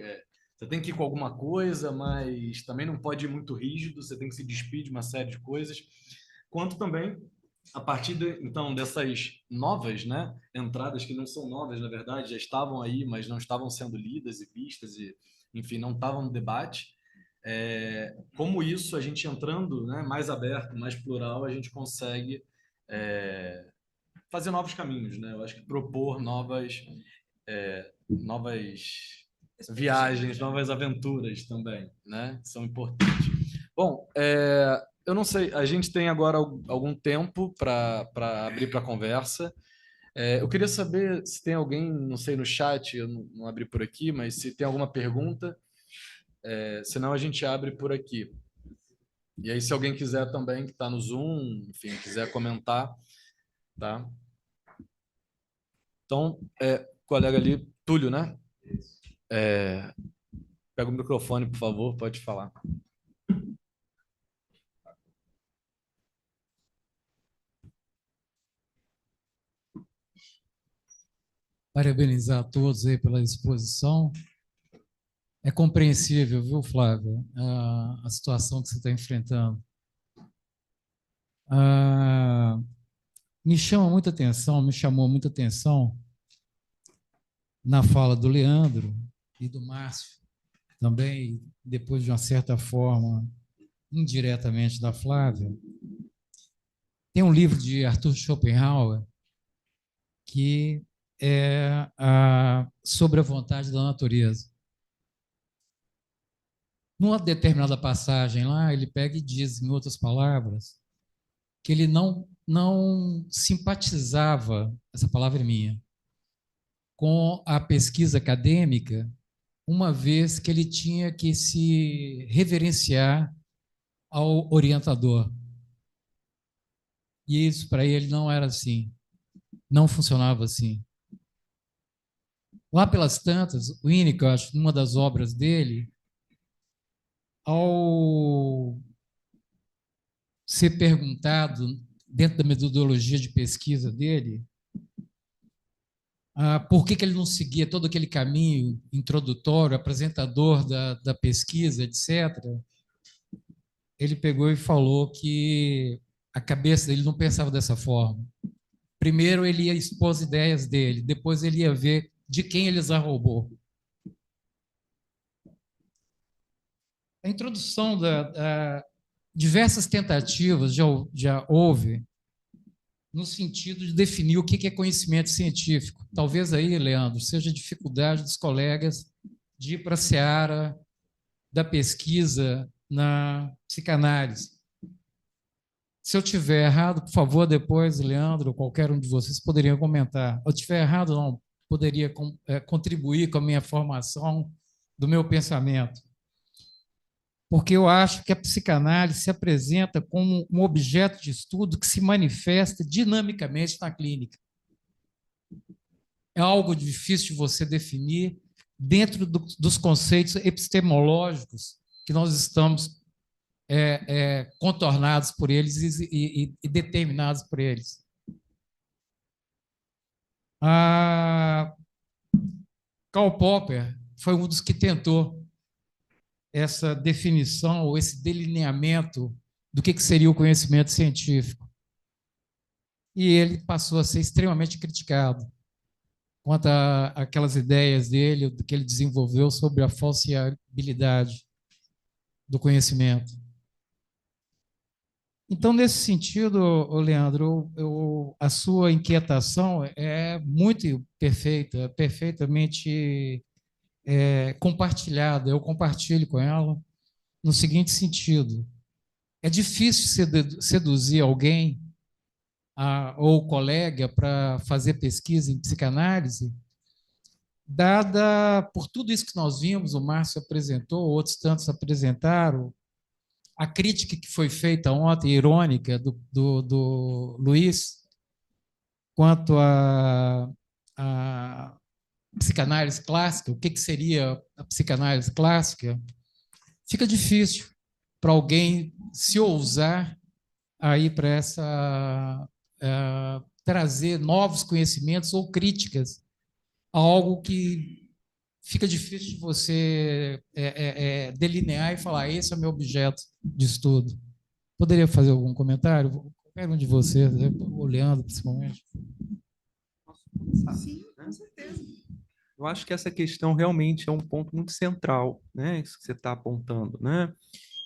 você tem que ir com alguma coisa, mas também não pode ir muito rígido, você tem que se despir de uma série de coisas, quanto também a partir então dessas novas, né, entradas que não são novas, na verdade, já estavam aí, mas não estavam sendo lidas e vistas e, enfim, não estavam no debate. Como isso, a gente entrando, né, mais aberto, mais plural, a gente consegue fazer novos caminhos, né? Eu acho que propor novas viagens, novas aventuras também, né? São importantes. Bom, eu não sei, a gente tem agora algum tempo para abrir para conversa. Eu queria saber se tem alguém, não sei, no chat, eu não abri por aqui, mas se tem alguma pergunta, senão a gente abre por aqui. E aí, se alguém quiser também, que está no Zoom, enfim, quiser comentar, tá? Então, colega ali, Túlio, né? Pega o microfone, por favor, pode falar. Parabenizar a todos aí pela exposição. É compreensível, viu, Flávia, a situação que você está enfrentando. Me chamou muita atenção na fala do Leandro e do Márcio, também, depois de uma certa forma, indiretamente da Flávia. Tem um livro de Arthur Schopenhauer que é sobre a vontade da natureza. Numa determinada passagem lá, ele pega e diz, em outras palavras, que ele não simpatizava, essa palavra é minha, com a pesquisa acadêmica, uma vez que ele tinha que se reverenciar ao orientador. E isso para ele não era assim, não funcionava assim. Lá pelas tantas, o Winnicott, numa das obras dele, ao ser perguntado, dentro da metodologia de pesquisa dele, por que ele não seguia todo aquele caminho introdutório, apresentador da pesquisa, etc., ele pegou e falou que a cabeça dele não pensava dessa forma. Primeiro ele ia expor as ideias dele, depois ele ia ver de quem ele as roubou. a introdução diversas tentativas já houve no sentido de definir o que é conhecimento científico. Talvez aí, Leandro, seja a dificuldade dos colegas de ir para a seara da pesquisa na psicanálise. Se eu tiver errado, por favor, depois, Leandro, ou qualquer um de vocês poderiam comentar. Se eu tiver errado, não, poderia contribuir com a minha formação do meu pensamento. Porque eu acho que a psicanálise se apresenta como um objeto de estudo que se manifesta dinamicamente na clínica. É algo difícil de você definir dentro dos conceitos epistemológicos que nós estamos contornados por eles e determinados por eles. Karl Popper foi um dos que tentou essa definição ou esse delineamento do que seria o conhecimento científico. E ele passou a ser extremamente criticado quanto àquelas ideias dele, do que ele desenvolveu sobre a falsibilidade do conhecimento. Então, nesse sentido, Leandro, a sua inquietação é muito perfeita, perfeitamente compartilhada. Eu compartilho com ela no seguinte sentido: é difícil seduzir alguém ou colega para fazer pesquisa em psicanálise, dada por tudo isso que nós vimos, o Márcio apresentou, outros tantos apresentaram, a crítica que foi feita ontem, irônica, do Luiz, quanto à psicanálise clássica, o que seria a psicanálise clássica, fica difícil para alguém se ousar aí para trazer novos conhecimentos ou críticas a algo que fica difícil de você delinear e falar, esse é o meu objeto de estudo. Poderia fazer algum comentário? Qualquer um de vocês, o Leandro, principalmente. Posso começar? Sim, com certeza. Eu acho que essa questão realmente é um ponto muito central, né? Isso que você está apontando, né?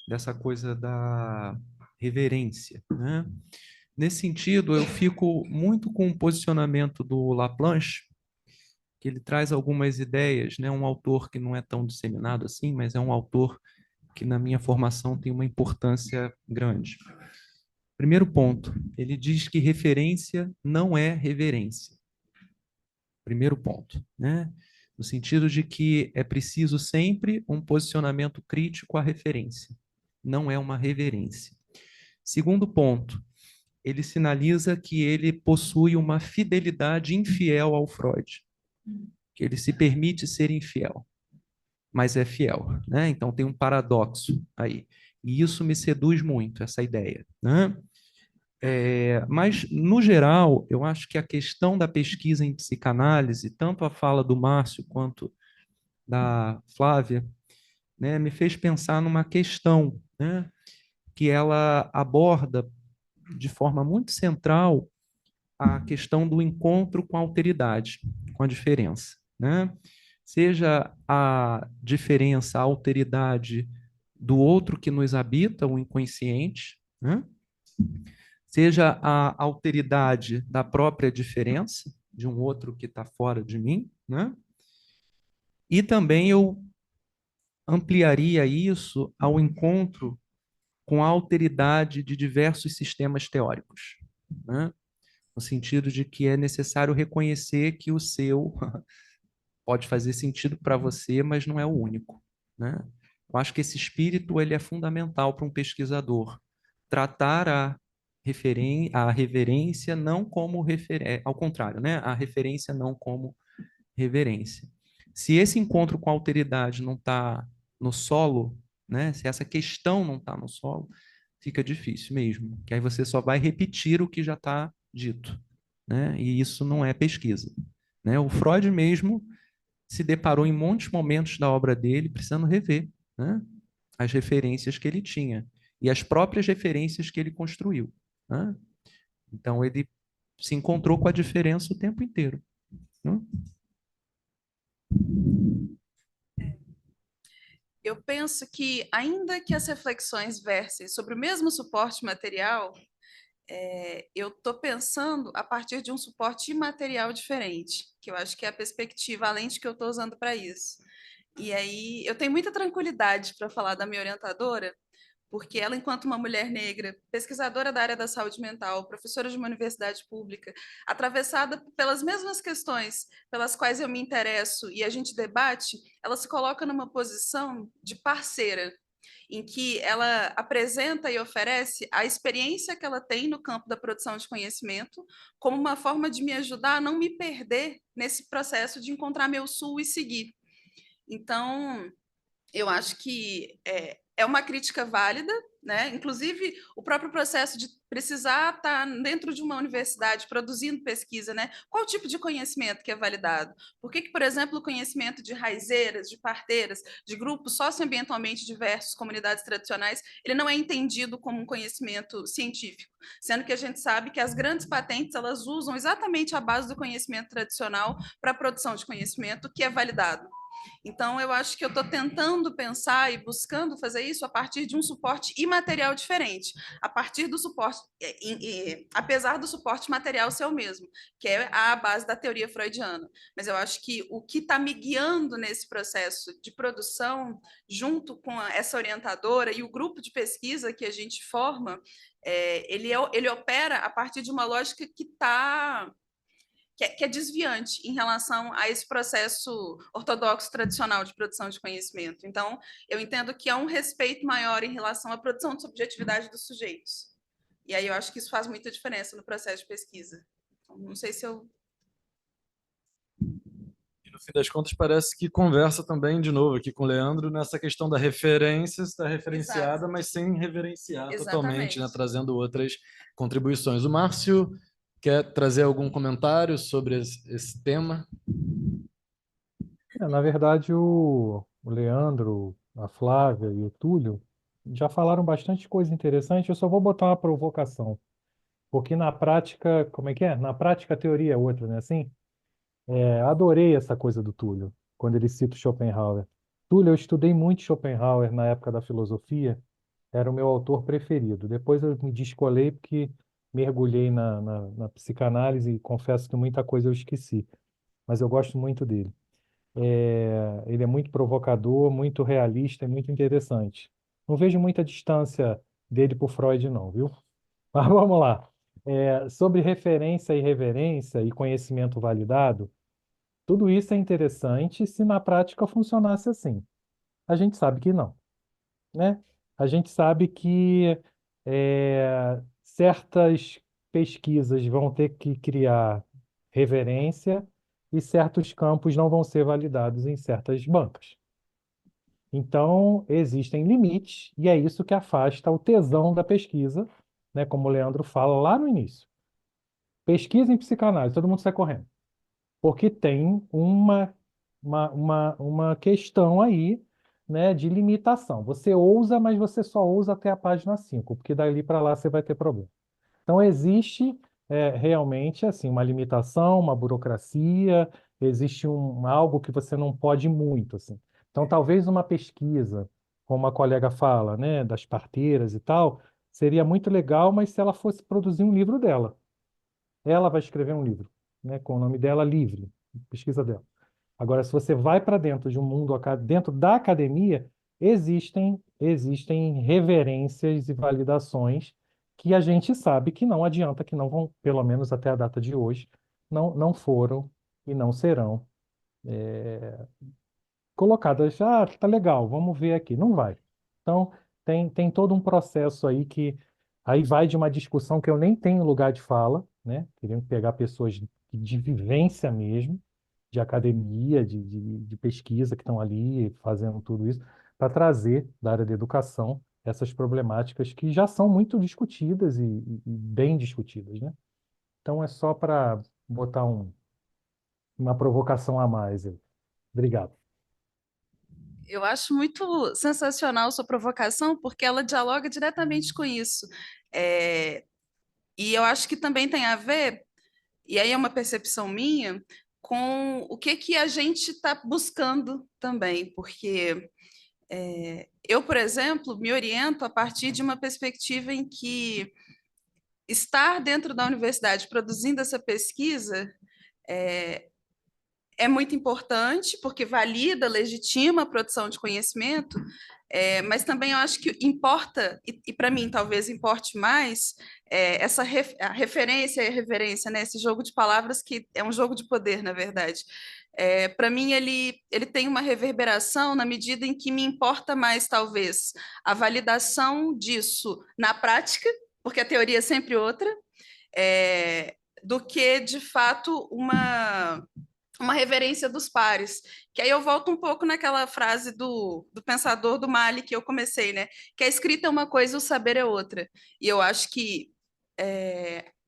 Dessa coisa da reverência, né? Nesse sentido, eu fico muito com o posicionamento do Laplanche, que ele traz algumas ideias, né? Um autor que não é tão disseminado assim, mas é um autor que na minha formação tem uma importância grande. Primeiro ponto, ele diz que referência não é reverência. Primeiro ponto, né? No sentido de que é preciso sempre um posicionamento crítico à referência, não é uma reverência. Segundo ponto, ele sinaliza que ele possui uma fidelidade infiel ao Freud, que ele se permite ser infiel, mas é fiel, né? Então tem um paradoxo aí. E isso me seduz muito, essa ideia, né? Mas, no geral, eu acho que a questão da pesquisa em psicanálise, tanto a fala do Márcio quanto da Flávia, né, me fez pensar numa questão, né, que ela aborda de forma muito central a questão do encontro com a alteridade, com a diferença, né? Seja a diferença, a alteridade do outro que nos habita, o inconsciente, né? Seja a alteridade da própria diferença, de um outro que está fora de mim, né? E também eu ampliaria isso ao encontro com a alteridade de diversos sistemas teóricos, né? No sentido de que é necessário reconhecer que o seu pode fazer sentido para você, mas não é o único, né? Eu acho que esse espírito ele é fundamental para um pesquisador. Tratar a reverência não como ao contrário, né? A referência não como reverência. Se esse encontro com a alteridade não está no solo, né? Se essa questão não está no solo, fica difícil mesmo, que aí você só vai repetir o que já está dito, né? E isso não é pesquisa, né? O Freud mesmo se deparou em muitos momentos da obra dele precisando rever, né, as referências que ele tinha e as próprias referências que ele construiu, né? Então ele se encontrou com a diferença o tempo inteiro, né? Eu penso que, ainda que as reflexões versem sobre o mesmo suporte material, eu estou pensando a partir de um suporte imaterial diferente, que eu acho que é a perspectiva, a lente que eu estou usando para isso. E aí, eu tenho muita tranquilidade para falar da minha orientadora, porque ela, enquanto uma mulher negra, pesquisadora da área da saúde mental, professora de uma universidade pública, atravessada pelas mesmas questões pelas quais eu me interesso e a gente debate, ela se coloca numa posição de parceira, em que ela apresenta e oferece a experiência que ela tem no campo da produção de conhecimento como uma forma de me ajudar a não me perder nesse processo de encontrar meu sul e seguir. Então, eu acho que é uma crítica válida, né? Inclusive, o próprio processo de precisar estar dentro de uma universidade produzindo pesquisa, né? Qual tipo de conhecimento que é validado? Por que, por exemplo, o conhecimento de raizeiras, de parteiras, de grupos socioambientalmente diversos, comunidades tradicionais, ele não é entendido como um conhecimento científico, sendo que a gente sabe que as grandes patentes, elas usam exatamente a base do conhecimento tradicional para a produção de conhecimento que é validado. Então, eu acho que eu estou tentando pensar e buscando fazer isso a partir de um suporte imaterial diferente, a partir do suporte, apesar do suporte material ser o mesmo, que é a base da teoria freudiana. Mas eu acho que o que está me guiando nesse processo de produção, junto com essa orientadora e o grupo de pesquisa que a gente forma, ele opera a partir de uma lógica que é desviante em relação a esse processo ortodoxo tradicional de produção de conhecimento. Então, eu entendo que há um respeito maior em relação à produção de subjetividade dos sujeitos. E aí eu acho que isso faz muita diferença no processo de pesquisa. Então, não sei se eu... E no fim das contas, parece que conversa também, de novo, aqui com o Leandro, nessa questão da referência, está referenciada, Exato. mas sem reverenciar totalmente, Exatamente. né? Trazendo outras contribuições. O Márcio quer trazer algum comentário sobre esse tema? Na verdade, o Leandro, a Flávia e o Túlio já falaram bastante coisa interessante. Eu só vou botar uma provocação, porque na prática, como é que é? Na prática, a teoria é outra, né? Assim, adorei essa coisa do Túlio, quando ele cita o Schopenhauer. Túlio, eu estudei muito Schopenhauer na época da filosofia, era o meu autor preferido. Depois eu me descolei porque mergulhei na psicanálise e confesso que muita coisa eu esqueci, mas eu gosto muito dele. Ele é muito provocador, muito realista e muito interessante. Não vejo muita distância dele por Freud, não, viu? Mas vamos lá. Sobre referência e reverência e conhecimento validado, tudo isso é interessante se na prática funcionasse assim. A gente sabe que não, né? A gente sabe que certas pesquisas vão ter que criar reverência e certos campos não vão ser validados em certas bancas. Então, existem limites, e é isso que afasta o tesão da pesquisa, né? Como o Leandro fala lá no início. Pesquisa em psicanálise, todo mundo sai correndo. Porque tem uma questão aí, né, de limitação. Você ousa, mas você só ousa até a página 5, porque dali para lá você vai ter problema. Então, existe realmente assim, uma limitação, uma burocracia, existe algo que você não pode ir muito. Assim. Então, talvez uma pesquisa, como a colega fala, né, das parteiras e tal, seria muito legal, mas se ela fosse produzir um livro dela. Ela vai escrever um livro, né, com o nome dela livre, pesquisa dela. Agora, se você vai para dentro de um mundo, dentro da academia, existem reverências e validações que a gente sabe que não adianta, que não vão, pelo menos até a data de hoje, não foram e não serão colocadas. Ah, tá legal, vamos ver aqui. Não vai. Então, tem todo um processo aí que aí vai de uma discussão que eu nem tenho lugar de fala, né? Querendo pegar pessoas de vivência mesmo, de academia, de pesquisa que estão ali fazendo tudo isso, para trazer da área da educação essas problemáticas que já são muito discutidas e bem discutidas, né? Então é só para botar uma provocação a mais aí. Obrigado. Eu acho muito sensacional sua provocação, porque ela dialoga diretamente com isso. É, e eu acho que também tem a ver, e aí é uma percepção minha, com o que a gente está buscando também, porque Eu, por exemplo, me oriento a partir de uma perspectiva em que estar dentro da universidade produzindo essa pesquisa é muito importante, porque valida, legitima a produção de conhecimento, mas também eu acho que importa, e para mim talvez importe mais, a referência e a reverência, né? Esse jogo de palavras que é um jogo de poder, na verdade. Para mim, ele tem uma reverberação na medida em que me importa mais, talvez, a validação disso na prática, porque a teoria é sempre outra, do que, de fato, uma reverência dos pares. Que aí eu volto um pouco naquela frase do pensador do Mali que eu comecei, né? Que a escrita é uma coisa e o saber é outra. E eu acho que,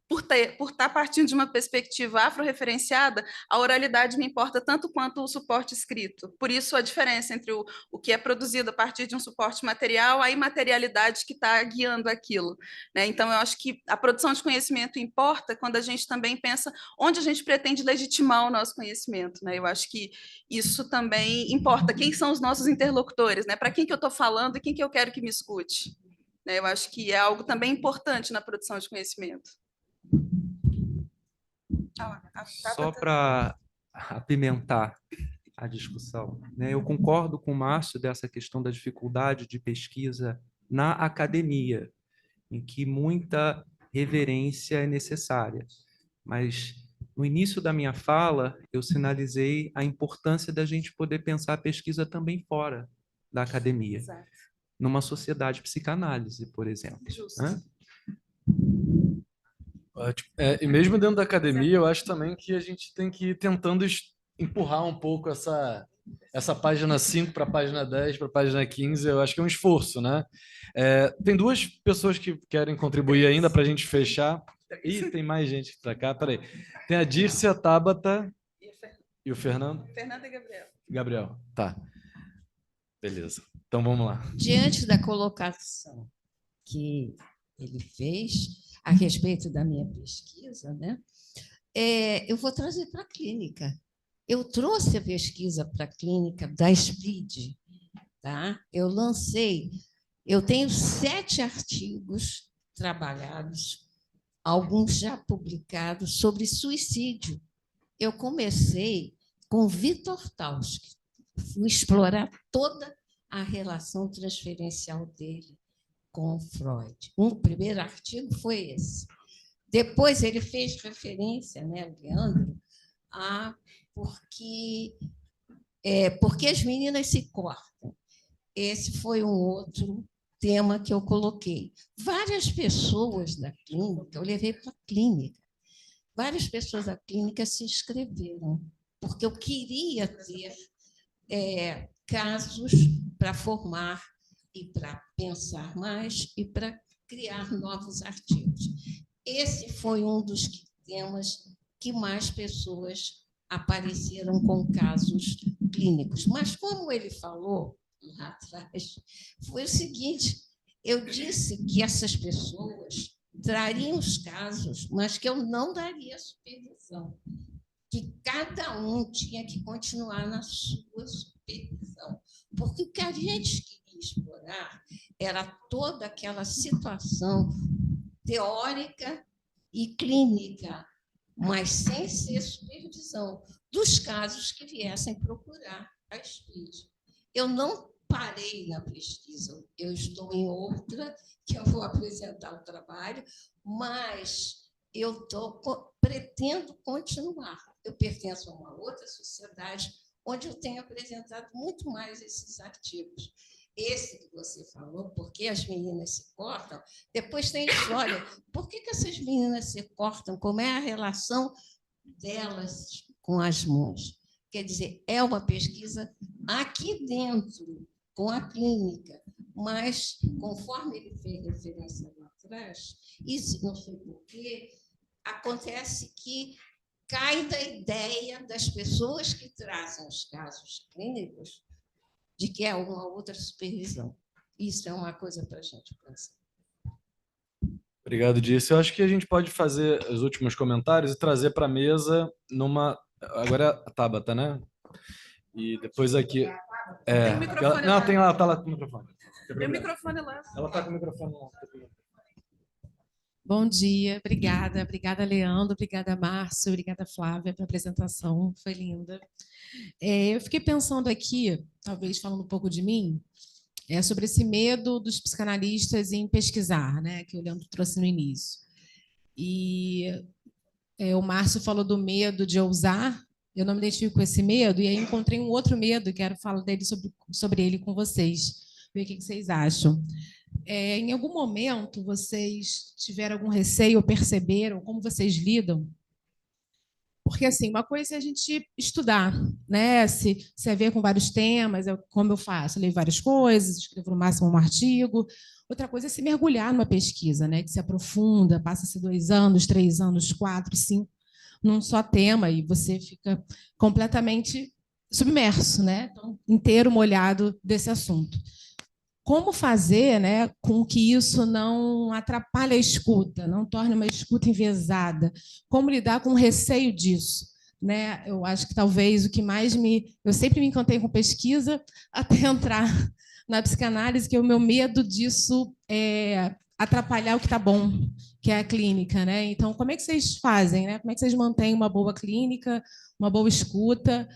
por estar partindo de uma perspectiva afro-referenciada, a oralidade me importa tanto quanto o suporte escrito. Por isso, a diferença entre o que é produzido a partir de um suporte material, a imaterialidade que está guiando aquilo, né? Então, eu acho que a produção de conhecimento importa quando a gente também pensa onde a gente pretende legitimar o nosso conhecimento, né? Eu acho que isso também importa. Quem são os nossos interlocutores, né? Para quem que eu estou falando e quem que eu quero que me escute? Né? Eu acho que é algo também importante na produção de conhecimento. Só para apimentar a discussão, né? Eu concordo com o Márcio dessa questão da dificuldade de pesquisa na academia, em que muita reverência é necessária. Mas no início da minha fala, eu sinalizei a importância da gente poder pensar a pesquisa também fora da academia, Exato. numa sociedade psicanálise, por exemplo. Justo. Hã? Ótimo. E mesmo dentro da academia, eu acho também que a gente tem que ir tentando empurrar um pouco essa página 5 para a página 10, para a página 15. Eu acho que é um esforço, né? Tem duas pessoas que querem contribuir ainda para a gente fechar. Ih, tem mais gente para cá. Peraí. Tem a Dirce, a Tabata e o Fernando? Fernando e Gabriel. Gabriel, tá. Beleza. Então vamos lá. Diante da colocação que ele fez a respeito da minha pesquisa, né, eu vou trazer para a clínica. Eu trouxe a pesquisa para a clínica da SPID. Tá? Eu tenho 7 artigos trabalhados, alguns já publicados, sobre suicídio. Eu comecei com Viktor Taussky, fui explorar toda a relação transferencial dele com Freud. O primeiro artigo foi esse. Depois ele fez referência, né, Leandro, porque as meninas se cortam. Esse foi um outro tema que eu coloquei. Várias pessoas da clínica, eu levei para a clínica, várias pessoas da clínica se inscreveram, porque eu queria ter casos para formar e para pensar mais e para criar novos artigos. Esse foi um dos temas que mais pessoas apareceram com casos clínicos. Mas, como ele falou lá atrás, foi o seguinte: eu disse que essas pessoas trariam os casos, mas que eu não daria supervisão, que cada um tinha que continuar na sua supervisão, porque o que a gente queria explorar era toda aquela situação teórica e clínica, mas sem ser supervisão, dos casos que viessem procurar a SPID. Eu não parei na pesquisa, eu estou em outra, que eu vou apresentar o trabalho, mas eu pretendo continuar. Eu pertenço a uma outra sociedade onde eu tenho apresentado muito mais esses artigos. Esse que você falou, porque as meninas se cortam, depois tem história. Por que essas meninas se cortam? Como é a relação delas com as mãos? Quer dizer, é uma pesquisa aqui dentro, com a clínica, mas, conforme ele fez referência lá atrás, isso não sei porquê, acontece que cai da ideia das pessoas que trazem os casos clínicos de que é uma outra supervisão. Isso é uma coisa para a gente pensar. Obrigado, Dirce. Eu acho que a gente pode fazer os últimos comentários e trazer para a mesa numa... Agora é a Tabata, né? E depois aqui... Tem o microfone Não, lá. tem lá, tá lá com o microfone. Tem o microfone lá. Ela tá com o microfone lá. Bom dia, obrigada. Obrigada, Leandro. Obrigada, Márcio. Obrigada, Flávia, pela apresentação. Foi linda. Eu fiquei pensando aqui, talvez falando um pouco de mim, sobre esse medo dos psicanalistas em pesquisar, né, que o Leandro trouxe no início. E o Márcio falou do medo de ousar. Eu não me identifico com esse medo, e aí encontrei um outro medo, e quero falar dele sobre ele com vocês, ver o que vocês acham. Em algum momento, vocês tiveram algum receio ou perceberam como vocês lidam? Porque, assim, uma coisa é a gente estudar, né? Se é ver com vários temas, como eu faço, eu leio várias coisas, escrevo no máximo um artigo. Outra coisa é se mergulhar numa pesquisa, né? Que se aprofunda, passa-se 2 anos, 3 anos, 4, 5, num só tema, e você fica completamente submerso, né? Então, inteiro molhado desse assunto. Como fazer, né, com que isso não atrapalhe a escuta, não torne uma escuta enviesada? Como lidar com o receio disso? Né? Eu acho que talvez o que mais eu sempre me encantei com pesquisa até entrar na psicanálise, que é o meu medo disso atrapalhar o que está bom, que é a clínica. Né? Então, como é que vocês fazem? Né? Como é que vocês mantêm uma boa clínica, uma boa escuta,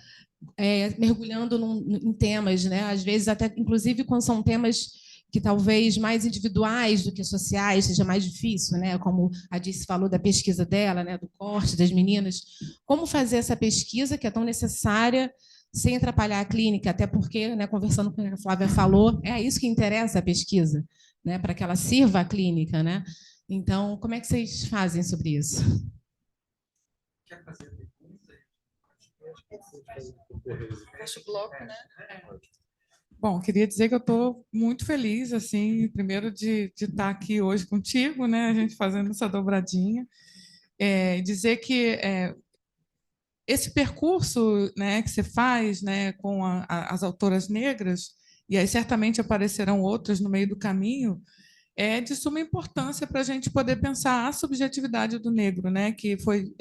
mergulhando em temas, né? Às vezes até, inclusive, quando são temas que talvez mais individuais do que sociais, seja mais difícil, né? Como a Dice falou da pesquisa dela, né? Do corte das meninas. Como fazer essa pesquisa que é tão necessária sem atrapalhar a clínica? Até porque, né, conversando com o que a Flávia falou, é isso que interessa a pesquisa, né? Para que ela sirva à clínica, né? Então, como é que vocês fazem sobre isso? Quer fazer pergunta? Fecha o bloco, né? Bom, queria dizer que eu estou muito feliz, assim, primeiro de estar aqui hoje contigo, né, a gente fazendo essa dobradinha, dizer que esse percurso, né, que você faz, né, com as autoras negras, e aí certamente aparecerão outras no meio do caminho, é de suma importância para a gente poder pensar a subjetividade do negro, né, que foi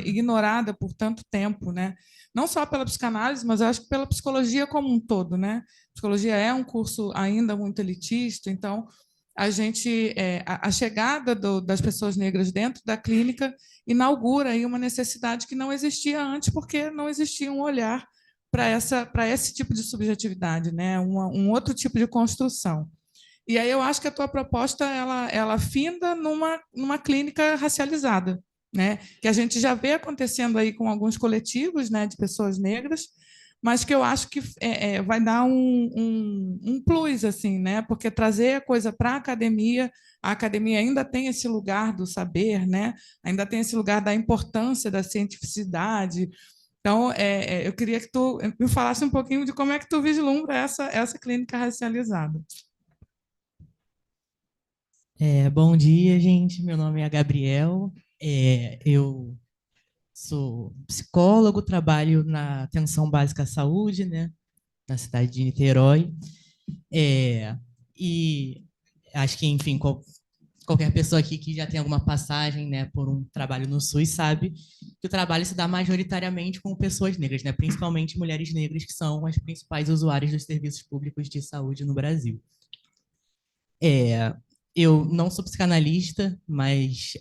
ignorada por tanto tempo, né, não só pela psicanálise, mas eu acho que pela psicologia como um todo, né. Psicologia é um curso ainda muito elitista, então a chegada das pessoas negras dentro da clínica inaugura aí uma necessidade que não existia antes, porque não existia um olhar para esse tipo de subjetividade, né, um outro tipo de construção. E aí eu acho que a tua proposta ela finda numa clínica racializada, né? Que a gente já vê acontecendo aí com alguns coletivos, né, de pessoas negras, mas que eu acho que vai dar um plus, assim, né? Porque trazer a coisa para a academia ainda tem esse lugar do saber, né? Ainda tem esse lugar da importância da cientificidade. Então, eu queria que tu me falasse um pouquinho de como é que tu vislumbra essa clínica racializada. Bom dia, gente. Meu nome é Gabriel. Eu sou psicólogo, trabalho na Atenção Básica à Saúde, né, na cidade de Niterói. E acho que, enfim, qualquer pessoa aqui que já tem alguma passagem, né, por um trabalho no SUS sabe que o trabalho se dá majoritariamente com pessoas negras, né, principalmente mulheres negras, que são as principais usuárias dos serviços públicos de saúde no Brasil. Eu não sou psicanalista, mas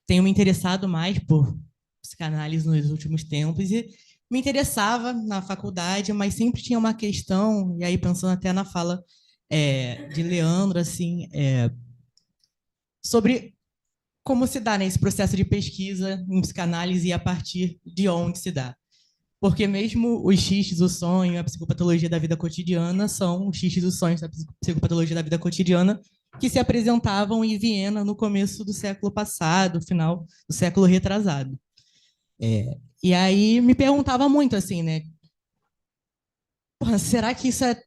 tenho me interessado mais por psicanálise nos últimos tempos e me interessava na faculdade, mas sempre tinha uma questão, e aí pensando até na fala de Leandro, assim, sobre como se dá, né, esse processo de pesquisa em psicanálise e a partir de onde se dá. Porque mesmo os xistes, o sonho, a psicopatologia da vida cotidiana são os xistes, os sonhos da psicopatologia da vida cotidiana que se apresentavam em Viena no começo do século passado, final do século retrasado. E aí me perguntava muito assim, né? Porra, será que isso é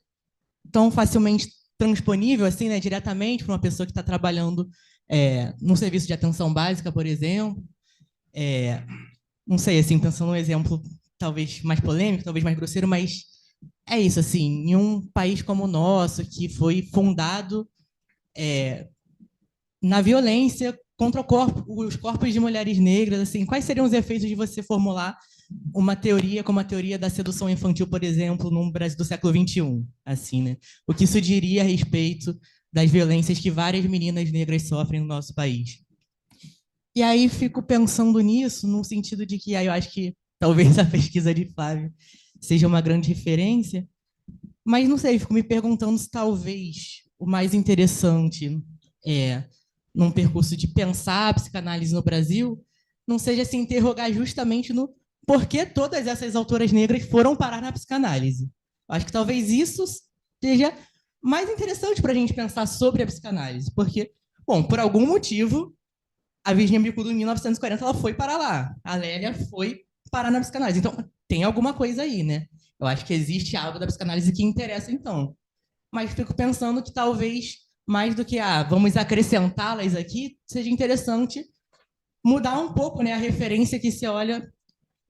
tão facilmente transponível assim, né, diretamente para uma pessoa que está trabalhando num serviço de atenção básica, por exemplo? Não sei, assim, pensando num exemplo talvez mais polêmico, talvez mais grosseiro, mas é isso, assim, em um país como o nosso, que foi fundado na violência contra os corpos de mulheres negras, assim, quais seriam os efeitos de você formular uma teoria como a teoria da sedução infantil, por exemplo, no Brasil do século XXI, assim, né? O que isso diria a respeito das violências que várias meninas negras sofrem no nosso país. E aí fico pensando nisso, no sentido de que aí eu acho que talvez a pesquisa de Flávio seja uma grande referência, mas não sei, fico me perguntando se talvez o mais interessante num percurso de pensar a psicanálise no Brasil, não seja se interrogar justamente no porquê todas essas autoras negras foram parar na psicanálise. Acho que talvez isso seja mais interessante para a gente pensar sobre a psicanálise, porque, bom, por algum motivo, a Virginia Bicudo, em 1940, ela foi para lá. A Lélia foi parar na psicanálise. Então, tem alguma coisa aí, né? Eu acho que existe algo da psicanálise que interessa, então. Mas fico pensando que talvez, mais do que, vamos acrescentá-las aqui, seja interessante mudar um pouco, né, a referência que se olha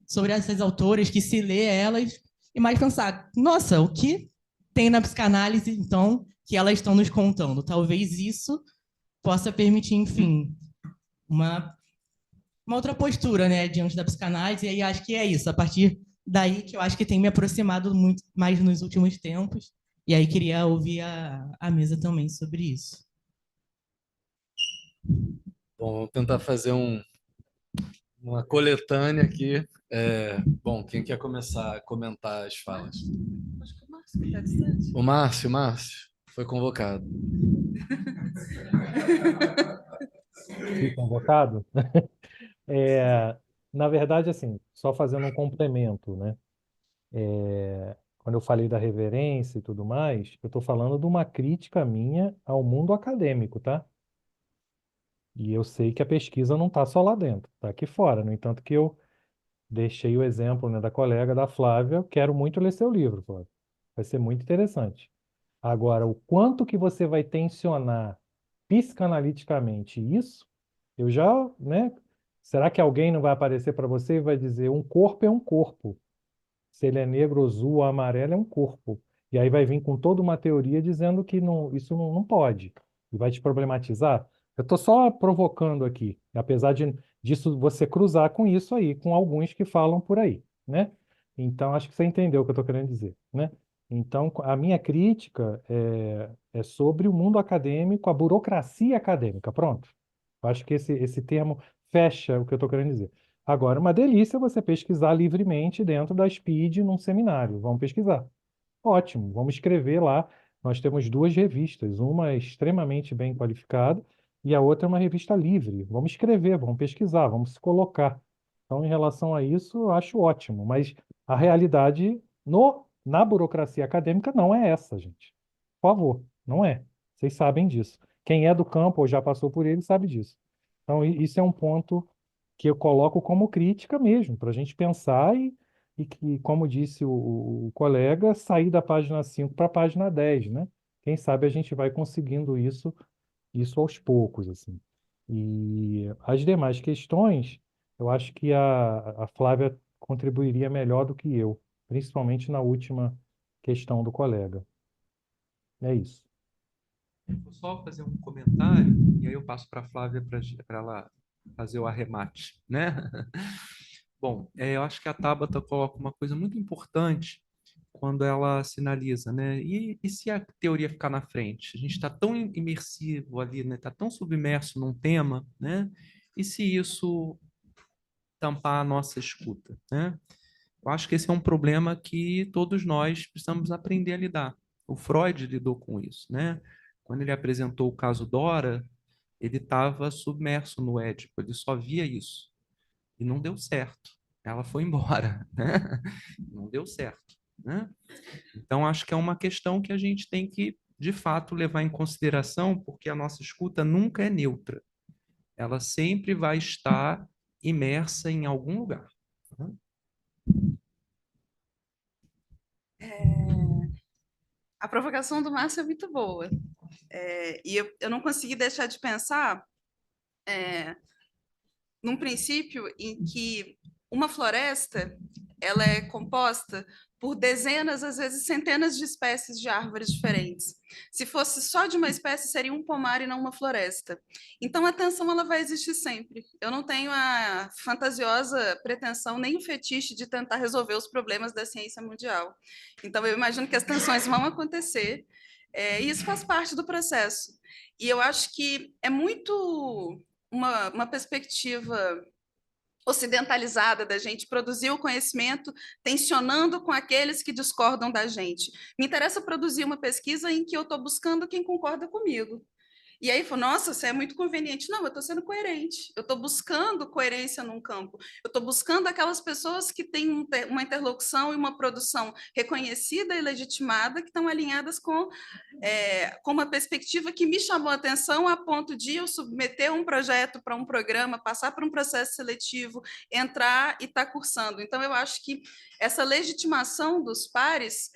sobre essas autoras, que se lê elas, e mais pensar, nossa, o que tem na psicanálise, então, que elas estão nos contando? Talvez isso possa permitir, enfim, uma outra postura, né, diante da psicanálise, e aí acho que é isso, a partir daí que eu acho que tem me aproximado muito mais nos últimos tempos, e aí queria ouvir a mesa também sobre isso. Bom, vamos tentar fazer uma coletânea aqui. Bom, quem quer começar a comentar as falas? Acho que o Márcio está distante. O Márcio foi convocado. Fui convocado? Na verdade, assim, só fazendo um complemento, né? Quando eu falei da reverência e tudo mais, eu estou falando de uma crítica minha ao mundo acadêmico, tá? E eu sei que a pesquisa não está só lá dentro, está aqui fora. No entanto, que eu deixei o exemplo, né, da colega, da Flávia. Eu quero muito ler seu livro, Flávia. Vai ser muito interessante. Agora, o quanto que você vai tensionar psicanaliticamente isso, eu já, né? Será que alguém não vai aparecer para você e vai dizer um corpo é um corpo? Se ele é negro, azul ou amarelo, é um corpo. E aí vai vir com toda uma teoria dizendo que isso não pode. E vai te problematizar. Eu estou só provocando aqui, apesar disso você cruzar com isso aí, com alguns que falam por aí, né? Então, acho que você entendeu o que eu estou querendo dizer, né? Então, a minha crítica é sobre o mundo acadêmico, a burocracia acadêmica. Pronto. Eu acho que esse termo fecha o que eu estou querendo dizer. Agora, uma delícia você pesquisar livremente dentro da SPID num seminário. Vamos pesquisar. Ótimo, vamos escrever lá. Nós temos duas revistas, uma é extremamente bem qualificada e a outra é uma revista livre. Vamos escrever, vamos pesquisar, vamos se colocar. Então, em relação a isso, eu acho ótimo, mas a realidade na burocracia acadêmica não é essa, gente. Por favor, não é. Vocês sabem disso. Quem é do campo ou já passou por ele sabe disso. Então, isso é um ponto que eu coloco como crítica mesmo, para a gente pensar e que, como disse o colega, sair da página 5 para a página 10, né? Quem sabe a gente vai conseguindo isso aos poucos, assim. E as demais questões, eu acho que a Flávia contribuiria melhor do que eu, principalmente na última questão do colega. É isso. Vou só fazer um comentário e aí eu passo para a Flávia para ela fazer o arremate, né? Bom, eu acho que a Tabata coloca uma coisa muito importante quando ela sinaliza, né? E se a teoria ficar na frente? A gente está tão imersivo ali, né? Está tão submerso num tema, né? E se isso tampar a nossa escuta, né? Eu acho que esse é um problema que todos nós precisamos aprender a lidar. O Freud lidou com isso, né? Quando ele apresentou o caso Dora, ele estava submerso no Édipo, ele só via isso. E não deu certo. Ela foi embora, né? Não deu certo, né? Então, acho que é uma questão que a gente tem que, de fato, levar em consideração, porque a nossa escuta nunca é neutra. Ela sempre vai estar imersa em algum lugar. A provocação do Márcio é muito boa. E eu não consegui deixar de pensar num princípio em que uma floresta ela é composta por dezenas, às vezes centenas de espécies de árvores diferentes. Se fosse só de uma espécie, seria um pomar e não uma floresta. Então, a tensão ela vai existir sempre. Eu não tenho a fantasiosa pretensão nem o fetiche de tentar resolver os problemas da ciência mundial. Então, eu imagino que as tensões vão acontecer, e isso faz parte do processo. E eu acho que é muito uma perspectiva ocidentalizada da gente produzir o conhecimento tensionando com aqueles que discordam da gente. Me interessa produzir uma pesquisa em que eu estou buscando quem concorda comigo. E aí, nossa, você é muito conveniente. Não, eu estou sendo coerente. Eu estou buscando coerência num campo. Eu estou buscando aquelas pessoas que têm uma interlocução e uma produção reconhecida e legitimada, que estão alinhadas com uma perspectiva que me chamou a atenção a ponto de eu submeter um projeto para um programa, passar por um processo seletivo, entrar e estar cursando. Então, eu acho que essa legitimação dos pares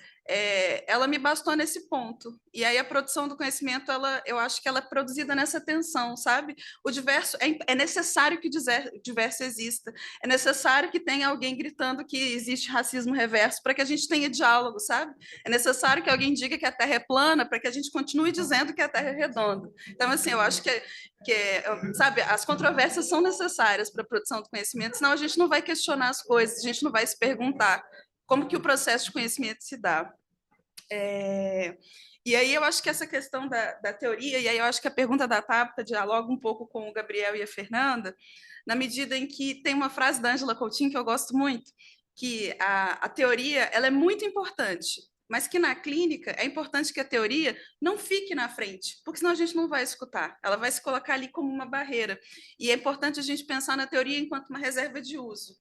ela me bastou nesse ponto. E aí a produção do conhecimento, eu acho que ela é produzida nessa tensão, sabe? O diverso, é necessário que o diverso exista, é necessário que tenha alguém gritando que existe racismo reverso para que a gente tenha diálogo, sabe? É necessário que alguém diga que a Terra é plana para que a gente continue dizendo que a Terra é redonda. Então, assim, eu acho sabe, as controvérsias são necessárias para a produção do conhecimento, senão a gente não vai questionar as coisas, a gente não vai se perguntar como que o processo de conhecimento se dá. E aí eu acho que essa questão da teoria, e aí eu acho que a pergunta da Tabata dialoga um pouco com o Gabriel e a Fernanda, na medida em que tem uma frase da Ângela Coutinho que eu gosto muito, que a teoria ela é muito importante, mas que na clínica é importante que a teoria não fique na frente, porque senão a gente não vai escutar, ela vai se colocar ali como uma barreira. E é importante a gente pensar na teoria enquanto uma reserva de uso.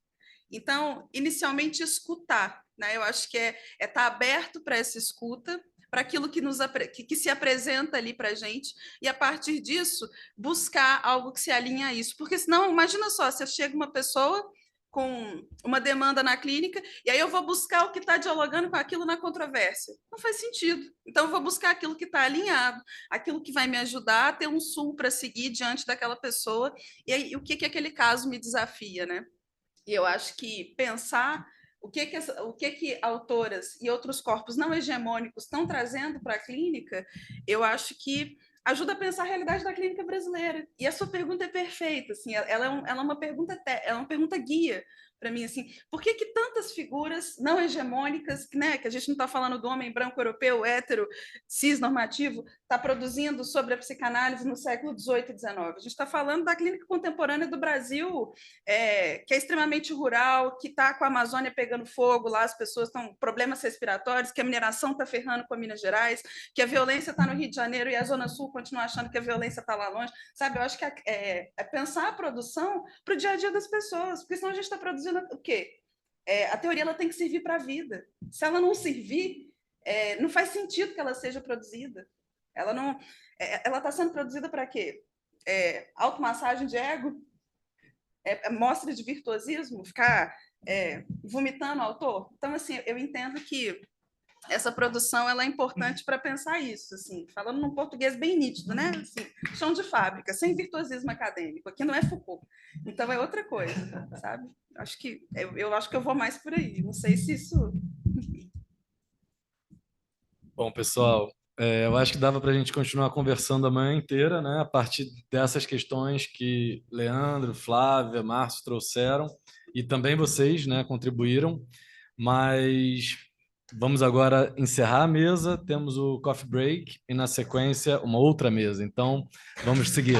Então, inicialmente, escutar, né? Eu acho que estar aberto para essa escuta, para aquilo que se apresenta ali para a gente, e a partir disso, buscar algo que se alinha a isso. Porque senão, imagina só, se chega uma pessoa com uma demanda na clínica, e aí eu vou buscar o que está dialogando com aquilo na controvérsia. Não faz sentido. Então, eu vou buscar aquilo que está alinhado, aquilo que vai me ajudar a ter um sul para seguir diante daquela pessoa, e aí o que aquele caso me desafia, né? E eu acho que pensar o que autoras e outros corpos não hegemônicos estão trazendo para a clínica, eu acho que ajuda a pensar a realidade da clínica brasileira. E a sua pergunta é perfeita, assim, ela é uma pergunta guia para mim, assim, por que tantas figuras não hegemônicas, né, que a gente não está falando do homem branco europeu, hétero, cis normativo, está produzindo sobre a psicanálise no século XVIII e XIX? A gente está falando da clínica contemporânea do Brasil, que é extremamente rural, que está com a Amazônia pegando fogo, lá as pessoas estão com problemas respiratórios, que a mineração está ferrando com a Minas Gerais, que a violência está no Rio de Janeiro e a Zona Sul continua achando que a violência está lá longe, sabe? Eu acho que é pensar a produção para o dia a dia das pessoas, porque senão a gente está produzindo o quê? A teoria ela tem que servir para a vida. Se ela não servir, não faz sentido que ela seja produzida. Ela está sendo produzida para quê? Automassagem de ego? Mostra de virtuosismo? Ficar vomitando o autor? Então, assim, eu entendo que essa produção ela é importante para pensar isso, assim, falando num português bem nítido, né? Assim, chão de fábrica, sem virtuosismo acadêmico. Aqui não é Foucault. Então é outra coisa, sabe? Eu acho que eu vou mais por aí. Não sei se isso. Bom, pessoal, eu acho que dava para a gente continuar conversando a manhã inteira, né? A partir dessas questões que Leandro, Flávia, Márcio trouxeram e também vocês, né, contribuíram. Mas vamos agora encerrar a mesa, temos o coffee break e, na sequência, uma outra mesa. Então, vamos seguir.